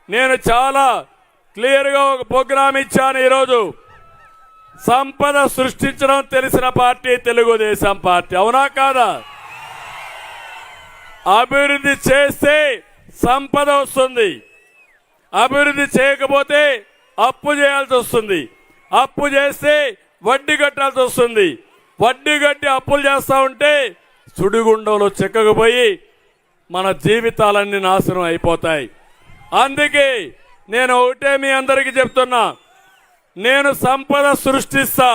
నేను చాలా క్లియర్గా ఒక ప్రోగ్రాం ఇచ్చాను. ఈరోజు సంపద సృష్టించడం తెలిసిన పార్టీ తెలుగుదేశం పార్టీ, అవునా కాదా? అభివృద్ధి చేస్తే సంపద వస్తుంది, అభివృద్ధి చేయకపోతే అప్పు చేయాల్సి వస్తుంది, అప్పు చేస్తే వడ్డీ కట్టాల్సి వస్తుంది, వడ్డీ కట్టి అప్పులు చేస్తూ ఉంటే సుడిగుండంలో చిక్కకపోయి మన జీవితాలన్నీ నాశనం అయిపోతాయి. అందుకే నేను ఒకటే మీ అందరికీ చెప్తున్నా, నేను సంపద సృష్టిస్తా,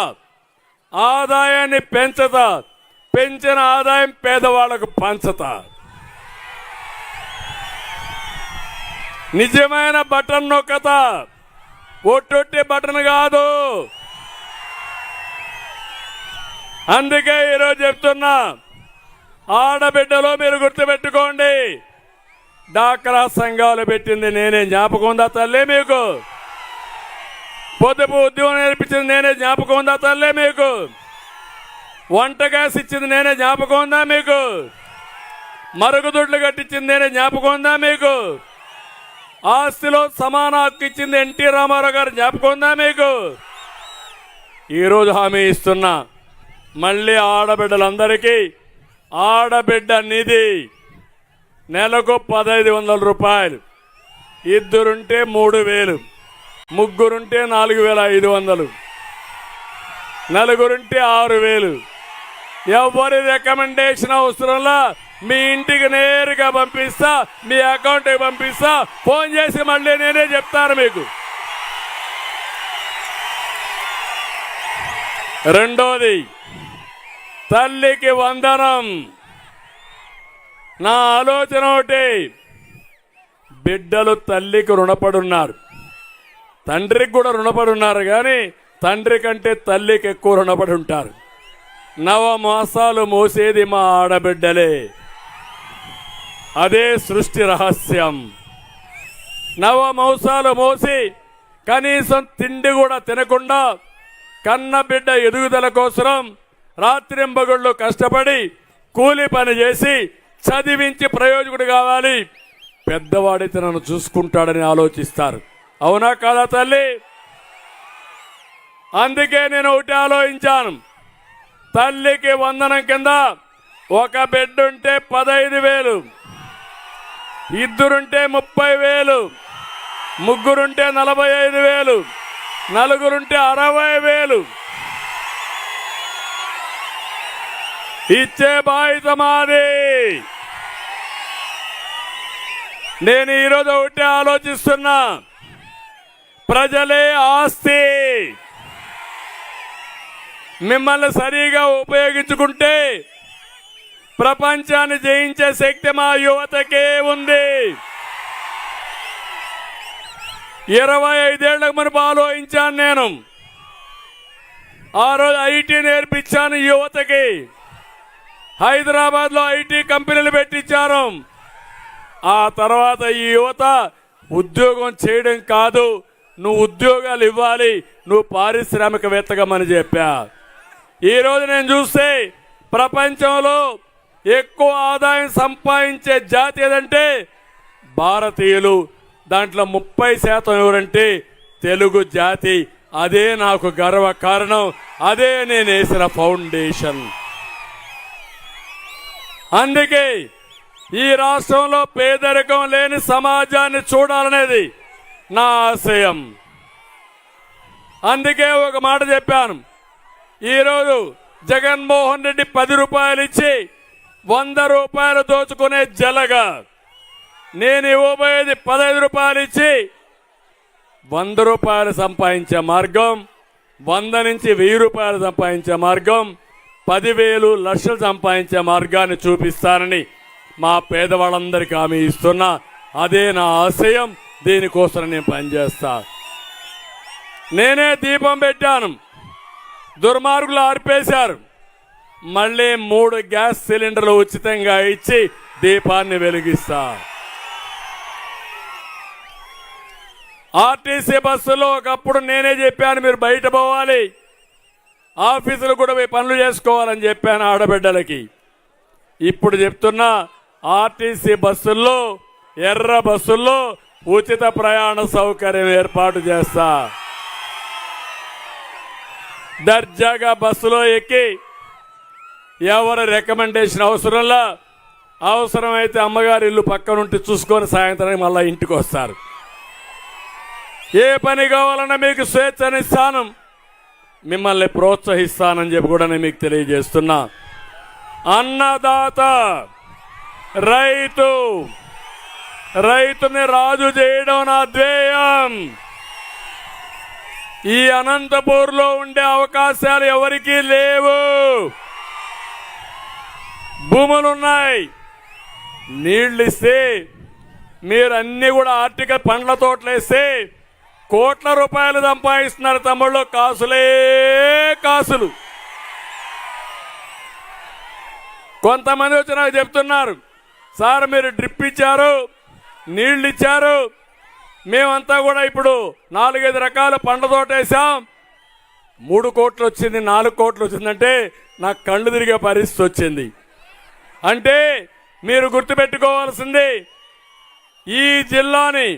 ఆదాయాన్ని పెంచుతా, పెంచిన ఆదాయం పేదవాళ్లకు పంచుతా. నిజమైన బటన్ నొక్కతా, ఒట్టొట్టి బటన్ కాదు. అందుకే ఈరోజు చెప్తున్నా, ఆడబిడ్డలో మీరు గుర్తుపెట్టుకోండి, డాక్రా సంఘాలు పెట్టింది నేనే, జ్ఞాపకం ఉందా తల్లి మీకు? పొదుపు ఉద్యోగం నేర్పించింది నేనే, జ్ఞాపకం ఉందా తల్లి మీకు? వంట గ్యాస్ ఇచ్చింది నేనే, జ్ఞాపకం ఉందా మీకు? మరుగుదొడ్లు కట్టించింది నేనే, జ్ఞాపకం ఉందా మీకు? ఆస్తిలో సమాన హక్కు ఇచ్చింది ఎన్టీ రామారావు గారు, జ్ఞాపకం ఉందా మీకు? ఈరోజు హామీ ఇస్తున్నా, మళ్ళీ ఆడబిడ్డలందరికీ ఆడబిడ్డ నిధి నెలకు 1500 రూపాయలు, ఇద్దరుంటే 3000, ముగ్గురుంటే 4500, నలుగురుంటే 6000. ఎవరి రికమెండేషన్ అవసరంలా మీ ఇంటికి నేరుగా పంపిస్తా, మీ అకౌంట్కి పంపిస్తా. ఫోన్ చేసి మళ్ళీ నేనే చెప్తాను మీకు. రెండోది, తల్లికి వందనం. నా ఆలోచన ఒకటి, బిడ్డలు తల్లికి రుణపడున్నారు, తండ్రికి కూడా రుణపడున్నారు, కానీ తండ్రి కంటే తల్లికి ఎక్కువ రుణపడి ఉంటారు. 9 మాసాలు మోసేది మా ఆడబిడ్డలే, అదే సృష్టి రహస్యం. 9 మాసాలు మోసి కనీసం తిండి కూడా తినకుండా కన్న బిడ్డ ఎదుగుదల కోసం రాత్రింబగళ్ళు కష్టపడి కూలి పని చేసి చదివించి ప్రయోజకుడు కావాలి, పెద్దవాడైతే నన్ను చూసుకుంటాడని ఆలోచిస్తారు. అవునా కాదా తల్లి? అందుకే నేను ఒకటి ఆలోచించాను, తల్లికి వందనం కింద ఒక బిడ్డ ఉంటే 15,000, ఇద్దరుంటే 30,000, ముగ్గురుంటే 45,000, నలుగురుంటే 60,000. ఇచ్చే బాధ్యత మాది. నేను ఈరోజు ఒకటే ఆలోచిస్తున్నా, ప్రజలే ఆస్తి. మిమ్మల్ని సరిగా ఉపయోగించుకుంటే ప్రపంచాన్ని జయించే శక్తి మా యువతకే ఉంది. 25 ఏళ్లకు మునుపు ఆలోచించాను నేను. ఆ రోజు ఐటీ నేర్పించాను యువతకి. హైదరాబాద్లో ఐటీ కంపెనీలు పెట్టించారు. ఆ తర్వాత ఈ యువత ఉద్యోగం చేయడం కాదు, నువ్వు ఉద్యోగాలు ఇవ్వాలి, నువ్వు పారిశ్రామికవేత్తగమని చెప్పా. ఈరోజు నేను చూస్తే ప్రపంచంలో ఎక్కువ ఆదాయం సంపాదించే జాతి ఏదంటే భారతీయులు. దాంట్లో 30% ఎవరంటే తెలుగు జాతి. అదే నాకు గర్వ కారణం, అదే నేను వేసిన ఫౌండేషన్. అందుకే ఈ రాష్ట్రంలో పేదరికం లేని సమాజాన్ని చూడాలనేది నా ఆశయం. అందుకే ఒక మాట చెప్పాను. ఈరోజు జగన్మోహన్ రెడ్డి 10 రూపాయలు ఇచ్చి 100 రూపాయలు దోచుకునే జలగా, నేను ఇవ్వబోయేది 15 రూపాయలు ఇచ్చి 100 రూపాయలు సంపాదించే మార్గం, 100 నుంచి 1000 రూపాయలు సంపాదించే మార్గం, 10,000 లక్షలు సంపాదించే మార్గాన్ని చూపిస్తానని మా పేదవాళ్ళందరికీ హామీ ఇస్తున్నా. అదే నా ఆశయం. దీనికోసం నేను పనిచేస్తా. నేనే దీపం పెట్టాను, దుర్మార్గులు ఆర్పేశారు. మళ్ళీ 3 గ్యాస్ సిలిండర్లు ఉచితంగా ఇచ్చి దీపాన్ని వెలిగిస్తా. ఆర్టీసీ బస్సులో ఒకప్పుడు నేనే చెప్పాను, మీరు బయట పోవాలి, ఆఫీసులు కూడా పోయి పనులు చేసుకోవాలని చెప్పాను ఆడబిడ్డలకి. ఇప్పుడు చెప్తున్నా, ఆర్టీసీ బస్సుల్లో, ఎర్ర బస్సుల్లో ఉచిత ప్రయాణ సౌకర్యం ఏర్పాటు చేస్తా. దర్జాగా బస్సులో ఎక్కి ఎవరి రికమెండేషన్ అవసరంలా, అవసరమైతే అమ్మగారి ఇల్లు పక్కనుంటి చూసుకొని సాయంత్రానికి మళ్ళా ఇంటికి వస్తారు. ఏ పని కావాలన్నా మీకు స్వేచ్ఛనిస్తాను, మిమ్మల్ని ప్రోత్సహిస్తానని చెప్పి కూడా నేను మీకు తెలియజేస్తున్నా. అన్నదాత రైతుని రాజు చేయడం నా ధ్యేయం. ఈ అనంతపూర్లో ఉండే అవకాశాలు ఎవరికీ లేవు. భూములున్నాయి, నీళ్లు ఇస్తే మీరు అన్ని కూడా ఆర్టికల్ పండ్ల తోటలు వేస్తే కోట్ల రూపాయలు సంపాదిస్తున్నారు తమ్ముళ్ళు. కాసులే కాసులు. కొంతమంది వచ్చి నాకు చెప్తున్నారు, సార్ మీరు డ్రిప్ ఇచ్చారు, నీళ్లు ఇచ్చారు, మేమంతా కూడా ఇప్పుడు 4-5 రకాల పండ్ల తోట వేసాం, 3 కోట్లు వచ్చింది, 4 కోట్లు వచ్చిందంటే నాకు కళ్ళు తిరిగే పరిస్థితి వచ్చింది. అంటే మీరు గుర్తుపెట్టుకోవాల్సింది, ఈ జిల్లాని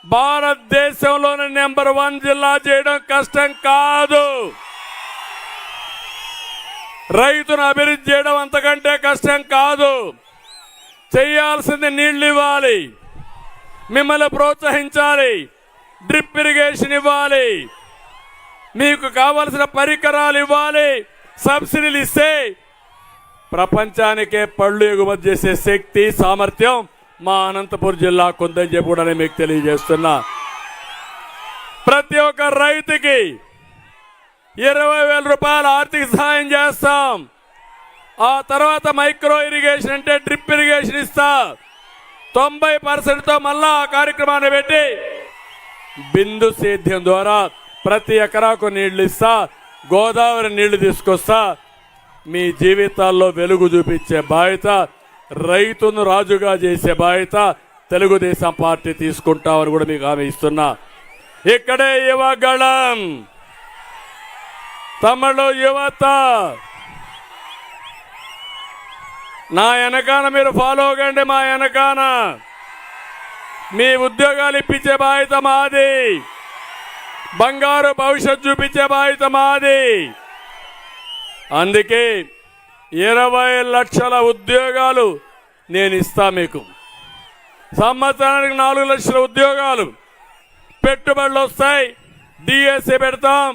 భారతదేశంలోని నెంబర్ 1 జిల్లా చేయడం కష్టం కాదు. రైతును అభివృద్ధి చేయడం అంతకంటే కష్టం కాదు. చేయాల్సింది నీళ్లు ఇవ్వాలి, మిమ్మల్ని ప్రోత్సహించాలి, డ్రిప్ ఇరిగేషన్ ఇవ్వాలి, మీకు కావలసిన పరికరాలు ఇవ్వాలి, సబ్సిడీలు ఇస్తే ప్రపంచానికే పళ్ళు ఎగుమతి చేసే శక్తి, సామర్థ్యం మా అనంతపురం జిల్లాకు ఉందని చెప్పి కూడా నేను మీకు తెలియజేస్తున్నా. ప్రతి ఒక్క రైతుకి 20,000 రూపాయలు ఆర్థిక సహాయం చేస్తాం. ఆ తర్వాత మైక్రో ఇరిగేషన్ అంటే డ్రిప్ ఇరిగేషన్ ఇస్తా. 90%తో మళ్ళా ఆ కార్యక్రమాన్ని పెట్టి బిందు సేద్యం ద్వారా ప్రతి ఎకరాకు నీళ్లు ఇస్తా. గోదావరి నీళ్లు తీసుకొస్తా. మీ జీవితాల్లో వెలుగు చూపించే బాధ్యత, రైతును రాజుగా చేసే బాధ్యత తెలుగుదేశం పార్టీ తీసుకుంటామని కూడా మీకు హామీ ఇస్తున్నా. ఇక్కడే యువగళం, తమిళ యువత, నా వెనకాన మీరు ఫాలో అవ్వండి. మా వెనకాన మీ ఉద్యోగాలు ఇప్పించే బాధ్యత మాది, బంగారు భవిష్యత్తు చూపించే బాధ్యత మాది. అందుకే 20 లక్షల ఉద్యోగాలు నేను ఇస్తా మీకు. సంవత్సరానికి 4 లక్షల ఉద్యోగాలు, పెట్టుబడులు వస్తాయి, డిఎస్ఏ పెడతాం,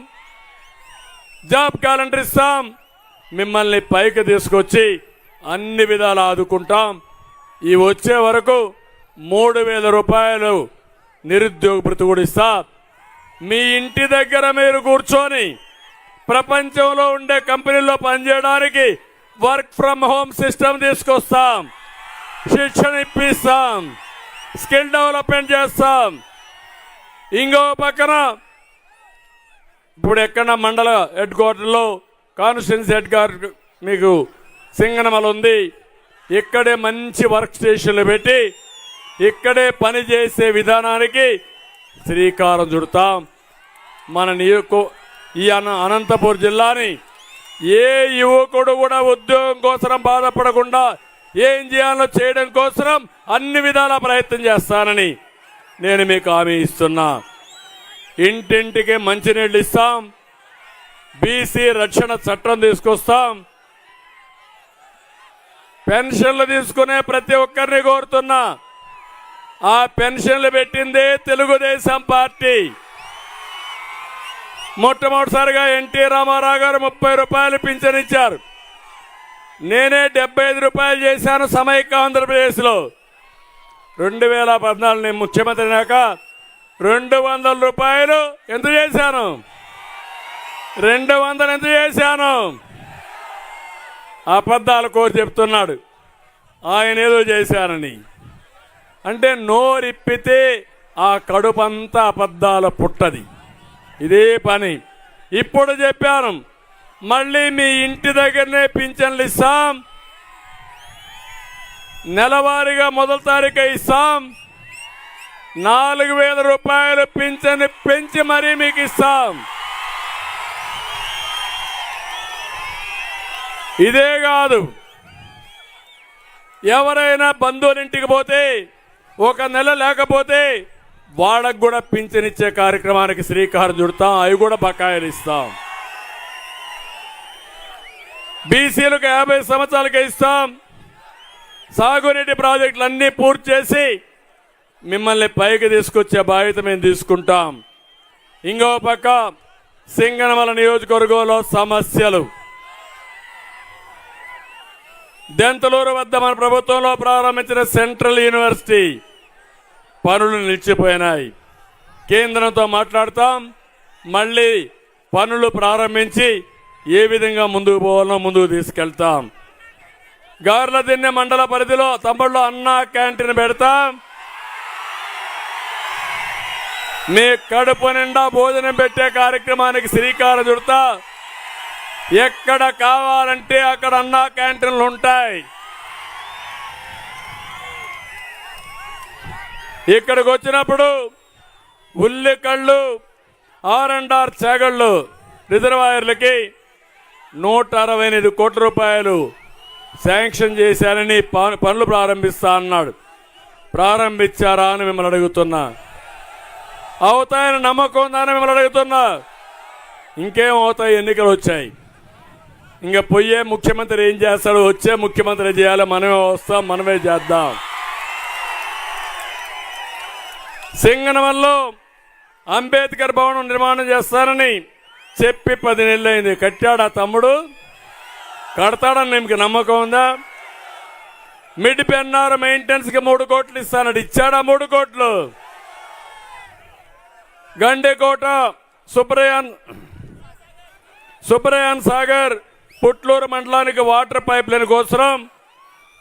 జాబ్ క్యాలెండర్ ఇస్తాం, మిమ్మల్ని పైకి తీసుకొచ్చి అన్ని విధాలు ఆదుకుంటాం. ఈ వచ్చే వరకు 3,000 రూపాయలు నిరుద్యోగ భృతి కూడా ఇస్తా. మీ ఇంటి దగ్గర మీరు కూర్చొని ప్రపంచంలో ఉండే కంపెనీల్లో పనిచేయడానికి వర్క్ ఫ్రమ్ హోమ్ సిస్టమ్ తీసుకొస్తాం, శిక్షణ ఇప్పిస్తాం, స్కిల్ డెవలప్మెంట్ చేస్తాం. ఇంకో పక్కన ఇప్పుడు ఎక్కడ మండల హెడ్ క్వార్టర్లో కాన్స్టిట్యున్సీ హెడ్ క్వార్టర్ మీకు సింగనమల ఉంది. ఇక్కడే మంచి వర్క్ స్టేషన్లు పెట్టి ఇక్కడే పని చేసే విధానానికి శ్రీకారం చుడతాం. మన ఈ అనంతపురం జిల్లాని ఏ యువకుడు కూడా ఉద్యోగం కోసం బాధపడకుండా ఏం చేయాలో చేయడం కోసం అన్ని విధాల ప్రయత్నం చేస్తానని నేను మీకు హామీ ఇస్తున్నా. ఇంటింటికి మంచినీళ్ళు ఇస్తాం, బీసీ రక్షణ చట్టం తీసుకొస్తాం. పెన్షన్లు తీసుకునే ప్రతి ఒక్కరిని కోరుతున్నా, ఆ పెన్షన్లు పెట్టిందే తెలుగుదేశం పార్టీ. మొట్టమొదటిసారిగా ఎన్టీ రామారావు గారు 30 రూపాయలు పింఛన్ ఇచ్చారు. నేనే 75 రూపాయలు చేశాను సమైక్య ఆంధ్రప్రదేశ్లో. 2014 నేను ముఖ్యమంత్రి అయినాక 200 రూపాయలు ఎంత చేశాను, 200 ఎంత చేశాను. అబద్ధాలు కోరి చెప్తున్నాడు ఆయన ఏదో చేశానని. అంటే నోరిప్పితే ఆ కడుపంతా అబద్ధాల పుట్టది. ఇదే పని. ఇప్పుడు చెప్పాను, మళ్ళీ మీ ఇంటి దగ్గరనే పింఛన్లు ఇస్తాం. నెలవారీగా మొదటి తారీఖు ఇస్తాం. 4,000 రూపాయలు పింఛన్ పెంచి మరీ మీకు ఇస్తాం. ఇదే కాదు, ఎవరైనా బంధువులింటికి పోతే 1 నెల లేకపోతే వాళ్ళకు కూడా పింఛన్ ఇచ్చే కార్యక్రమానికి శ్రీకారం చుడతాం. అవి కూడా బకాయిలు ఇస్తాం. బీసీలకు 50 సంవత్సరాలకే ఇస్తాం. సాగునీటి ప్రాజెక్టులన్నీ పూర్తి చేసి మిమ్మల్ని పైకి తీసుకొచ్చే బాధ్యత మేము తీసుకుంటాం. ఇంకో పక్క సింగనమల నియోజకవర్గంలో సమస్యలు. దెంతలూరు వద్ద మన ప్రభుత్వంలో ప్రారంభించిన సెంట్రల్ యూనివర్సిటీ పనులు నిలిచిపోయినాయి. కేంద్రంతో మాట్లాడతాం, మళ్ళీ పనులు ప్రారంభించి ఏ విధంగా ముందుకు పోవాలో ముందుకు తీసుకెళ్తాం. గార్లదిన్నె మండల పరిధిలో తమ్ముళ్ళు అన్నా క్యాంటీన్ పెడతాం. మీ కడుపు నిండా భోజనం పెట్టే కార్యక్రమానికి శ్రీకారం చుడతా. ఎక్కడ కావాలంటే అక్కడ అన్నా క్యాంటీన్లు ఉంటాయి. ఇక్కడికి వచ్చినప్పుడు ఉల్లికళ్ళు, R&R చాగళ్ళు రిజర్వాయర్లకి 168 కోట్ల రూపాయలు శాంక్షన్ చేశారని పనులు ప్రారంభిస్తా అన్నాడు. ప్రారంభించారా అని మిమ్మల్ని అడుగుతున్నా. అవుతాయని నమ్మకం ఉందా అని మిమ్మల్ని అడుగుతున్నా. ఇంకేం అవుతాయి, ఎన్నికలు వచ్చాయి. ఇంకా పోయే ముఖ్యమంత్రి ఏం చేస్తాడు, వచ్చే ముఖ్యమంత్రి చేయాలి. మనమే వస్తాం, మనమే చేద్దాం. సింగనమల్లో అంబేద్కర్ భవనం నిర్మాణం చేస్తానని చెప్పి 10 నెలలు అయింది. కట్టాడా తమ్ముడు? కడతాడని మీకు నమ్మకం ఉందా? మిడ్ పెన్నార్ మెయింటెనెన్స్ కి 3 కోట్లు ఇస్తానని ఇచ్చాడా? 3 కోట్లు. గండికోట సుబ్రయాన్ సాగర్ పుట్లూరు మండలానికి వాటర్ పైప్ లైన్ కోసం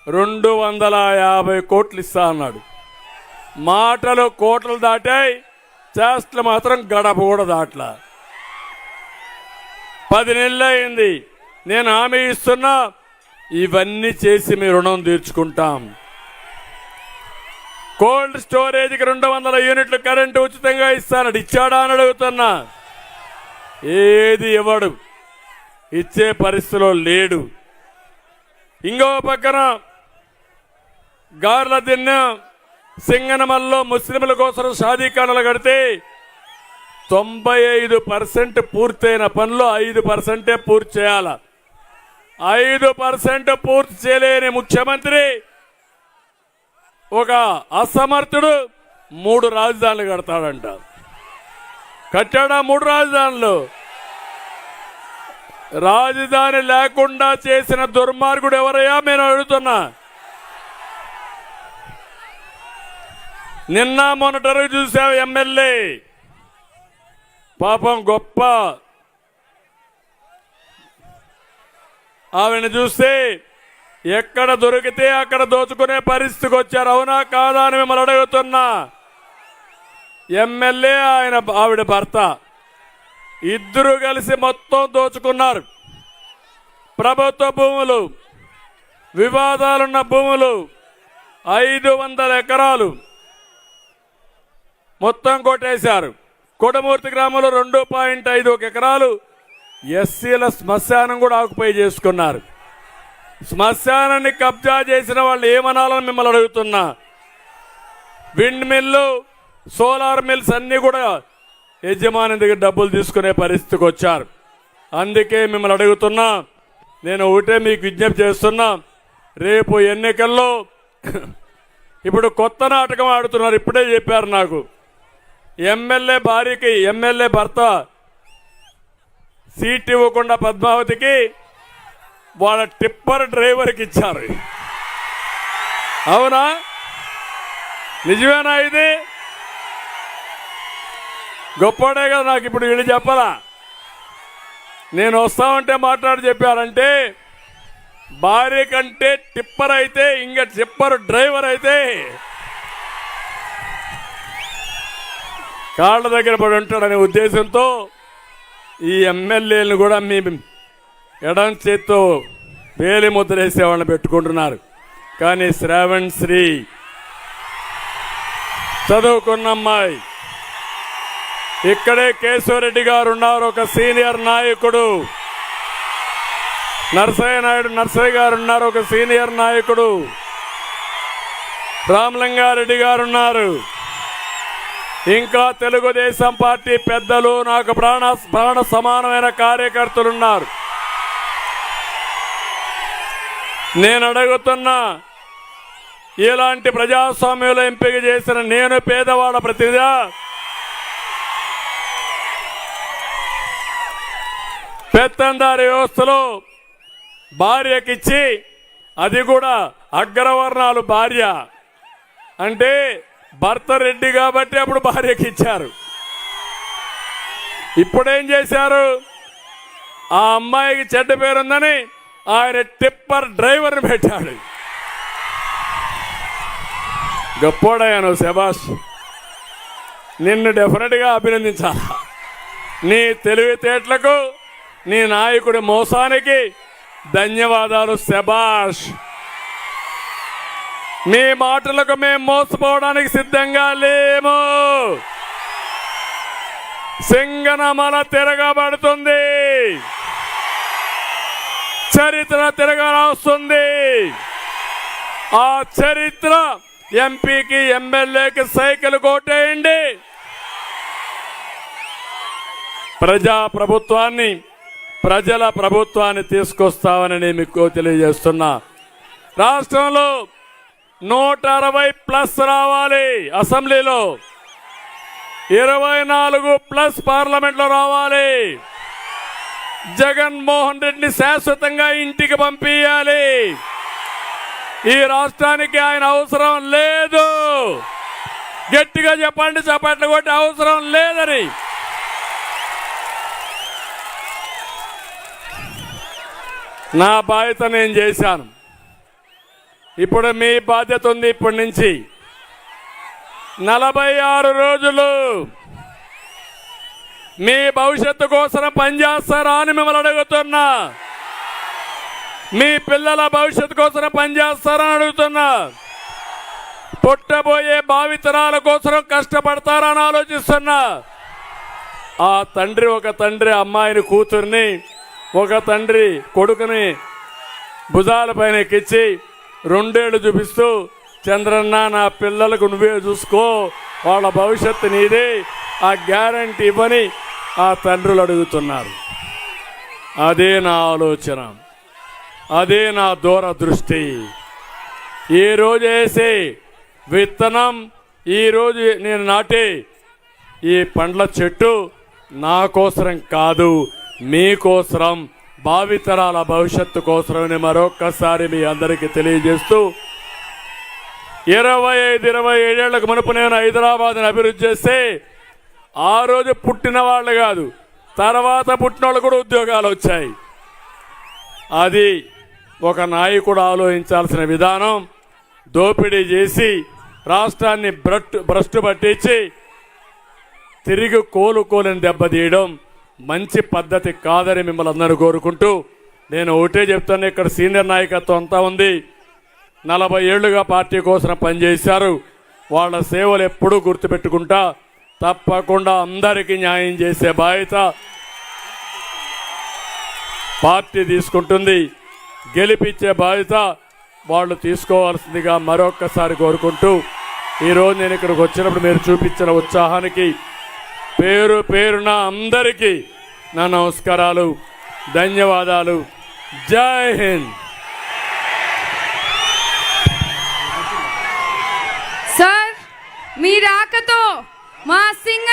250 కోట్లు ఇస్తా అన్నాడు. మాటలు కోట్లు దాటాయి, చేష్టలు మాత్రం గడప కూడా దాట్లా. 10 నెలలు అయింది. నేను హామీ ఇస్తున్నా, ఇవన్నీ చేసి మీ రుణం తీర్చుకుంటాం. కోల్డ్ స్టోరేజ్కి 200 యూనిట్లు కరెంటు ఉచితంగా ఇస్తానడు. ఇచ్చాడా అని అడుగుతున్నా. ఏది ఇవ్వడు, ఇచ్చే పరిస్థితిలో లేడు. ఇంకో పక్కన గార్లదిన్నె సింగనమల్లో ముస్లింల కోసం షాదీఖానాలు కడితే 95% పూర్తయిన పనులు 5% పూర్తి చేయాల. 5% పూర్తి చేయలేని ముఖ్యమంత్రి, ఒక అసమర్థుడు 3 రాజధానులు కడతాడంట. కట్టాడా? 3 రాజధానులు. రాజధాని లేకుండా చేసిన దుర్మార్గుడు ఎవరయ్యా నేను అడుగుతున్నా. నిన్న మొన్నటి చూసావు ఎమ్మెల్యే పాపం గొప్ప ఆవిడ చూస్తే ఎక్కడ దొరికితే అక్కడ దోచుకునే పరిస్థితికి వచ్చారు. అవునా కాదా అని మిమ్మల్ని అడుగుతున్నా. ఎమ్మెల్యే ఆవిడ భర్త ఇద్దరు కలిసి మొత్తం దోచుకున్నారు. ప్రభుత్వ భూములు, వివాదాలున్న భూములు 500 ఎకరాలు మొత్తం కొట్టేశారు. కొడమూర్తి గ్రామంలో 2.5 ఎకరాలు ఎస్సీల శ్మశానం కూడా ఆక్యుపై చేసుకున్నారు. శ్మశానాన్ని కబ్జా చేసిన వాళ్ళు ఏమనాలని మిమ్మల్ని అడుగుతున్నా. విండ్ మిల్లు, సోలార్ మిల్స్ అన్నీ కూడా యజమాని దగ్గర డబ్బులు తీసుకునే పరిస్థితికి వచ్చారు. అందుకే మిమ్మల్ని అడుగుతున్నా, నేను ఒకటే మీకు విజ్ఞప్తి చేస్తున్నా. రేపు ఎన్నికల్లో ఇప్పుడు కొత్త నాటకం ఆడుతున్నారు. ఇప్పుడే చెప్పారు నాకు, ఎమ్మెల్యే భార్యకి ఎమ్మెల్యే భర్త సీట్ ఇవ్వకుండా పద్మావతికి వాళ్ళ టిప్పర్ డ్రైవర్కి ఇచ్చారు. అవునా? నిజమేనా? ఇది గొప్పడే కదా. నాకు ఇప్పుడు వీళ్ళు చెప్పాలా, నేను వస్తామంటే మాట్లాడి చెప్పారంటే భార్య కంటే టిప్పర్ అయితే ఇంకా టిప్పర్ డ్రైవర్ అయితే కాళ్ళ దగ్గర పడి ఉంటాడనే ఉద్దేశంతో ఈ ఎమ్మెల్యేలను కూడా మీ ఎడం చేత్తో వేలి ముద్రేసే వాళ్ళని పెట్టుకుంటున్నారు. కానీ శ్రావణ్ శ్రీ చదువుకున్న అమ్మాయి, ఇక్కడే కేశవరెడ్డి గారు ఉన్నారు, ఒక సీనియర్ నాయకుడు. నర్సయ్య గారు ఉన్నారు, ఒక సీనియర్ నాయకుడు. రామలింగారెడ్డి గారు ఉన్నారు. ఇంకా తెలుగుదేశం పార్టీ పెద్దలు, నాకు ప్రాణ సమానమైన కార్యకర్తలు ఉన్నారు. నేను అడుగుతున్నా, ఇలాంటి ప్రజాస్వామ్యంలో ఎంపిక చేసిన నేను పేదవాళ్ళ ప్రతినిధిగా పెత్తందారి వ్యవస్థలో భార్యకిచ్చి, అది కూడా అగ్రవర్ణాలు భార్య అంటే భర్త రెడ్డి కాబట్టి అప్పుడు భార్యకి ఇచ్చారు. ఇప్పుడేం చేశారు, ఆ అమ్మాయికి చెడ్డ పేరుందని ఆయన టిప్పర్ డ్రైవర్ని పెట్టాడు. గొప్పోడయ్యాను శభాష్, నిన్ను డెఫినెట్గా అభినందించాలా. నీ తెలివితేటలకు, నీ నాయకుడి మోసానికి ధన్యవాదాలు శభాష్. మీ మాటలకు మేము మోసపోవడానికి సిద్ధంగా లేము. సింగనమల తిరగబడుతుంది, చరిత్ర తిరగరాస్తుంది. ఆ చరిత్ర ఎంపీకి ఎమ్మెల్యేకి సైకిల్ కొట్టేయండి. ప్రజల ప్రభుత్వాన్ని తీసుకొస్తామని నేను మీకు తెలియజేస్తున్నా. రాష్ట్రంలో 160+ రావాలి, అసెంబ్లీలో 24+ పార్లమెంట్లో రావాలి. జగన్మోహన్ రెడ్డిని శాశ్వతంగా ఇంటికి పంపించాలి. ఈ రాష్ట్రానికి ఆయన అవసరం లేదు. గట్టిగా చెప్పండి, చప్పట్లు కొట్టి అవసరం లేదని. నా బాధ్యత నేను చేశాను. ఇప్పుడు మీ బాధ్యత ఉంది. ఇప్పటి నుంచి 46 రోజులు మీ భవిష్యత్తు కోసం పనిచేస్తారా అని మిమ్మల్ని అడుగుతున్నా. మీ పిల్లల భవిష్యత్తు కోసం పనిచేస్తారని అడుగుతున్నా. పుట్టబోయే భావితరాల కోసం కష్టపడతారని ఆలోచిస్తున్నా. ఆ తండ్రి, ఒక తండ్రి అమ్మాయిని, కూతుర్ని, ఒక తండ్రి కొడుకుని భుజాలపైన ఎక్కించి 2 ఏళ్ళు చూపిస్తూ, చంద్రన్న నా పిల్లలకు నువ్వే చూసుకో, వాళ్ళ భవిష్యత్తు నీదే, ఆ గ్యారంటీ ఇవ్వని ఆ తండ్రులు అడుగుతున్నారు. అదే నా ఆలోచన, అదే నా దూరదృష్టి. ఈరోజు వేసే విత్తనం, ఈరోజు నేను నాటే ఈ పండ్ల చెట్టు నా కోసరం కాదు, మీకోసరం, భావితరాల భవిష్యత్తు కోసమని మరొక్కసారి మీ అందరికీ తెలియజేస్తూ 25-27 ఏళ్లకు మునుపు నేను హైదరాబాద్ని అభివృద్ధి చేస్తే ఆ రోజు పుట్టిన వాళ్ళు కాదు, తర్వాత పుట్టిన వాళ్ళు కూడా ఉద్యోగాలు వచ్చాయి. అది ఒక నాయకుడు ఆలోచించాల్సిన విధానం. దోపిడీ చేసి రాష్ట్రాన్ని భ్రష్టు పట్టించి తిరిగి కోలుకోలేని దెబ్బతీయడం మంచి పద్ధతి కాదని మిమ్మల్ని అందరూ కోరుకుంటూ నేను ఒకటే చెప్తాను. ఇక్కడ సీనియర్ నాయకత్వం అంతా ఉంది. 40 ఏళ్లుగా పార్టీ కోసం పనిచేశారు. వాళ్ళ సేవలు ఎప్పుడూ గుర్తుపెట్టుకుంటా తప్పకుండా అందరికీ న్యాయం చేసే బాధ్యత పార్టీ తీసుకుంటుంది. గెలిపించే బాధ్యత వాళ్ళు తీసుకోవాల్సిందిగా మరొక్కసారి కోరుకుంటూ ఈరోజు నేను ఇక్కడికి వచ్చినప్పుడు మీరు చూపించిన ఉత్సాహానికి పేరు పేరున అందరికీ నా నమస్కారాలు, ధన్యవాదాలు. జై హింద్. సార్ మీ రాకతో మా సింగ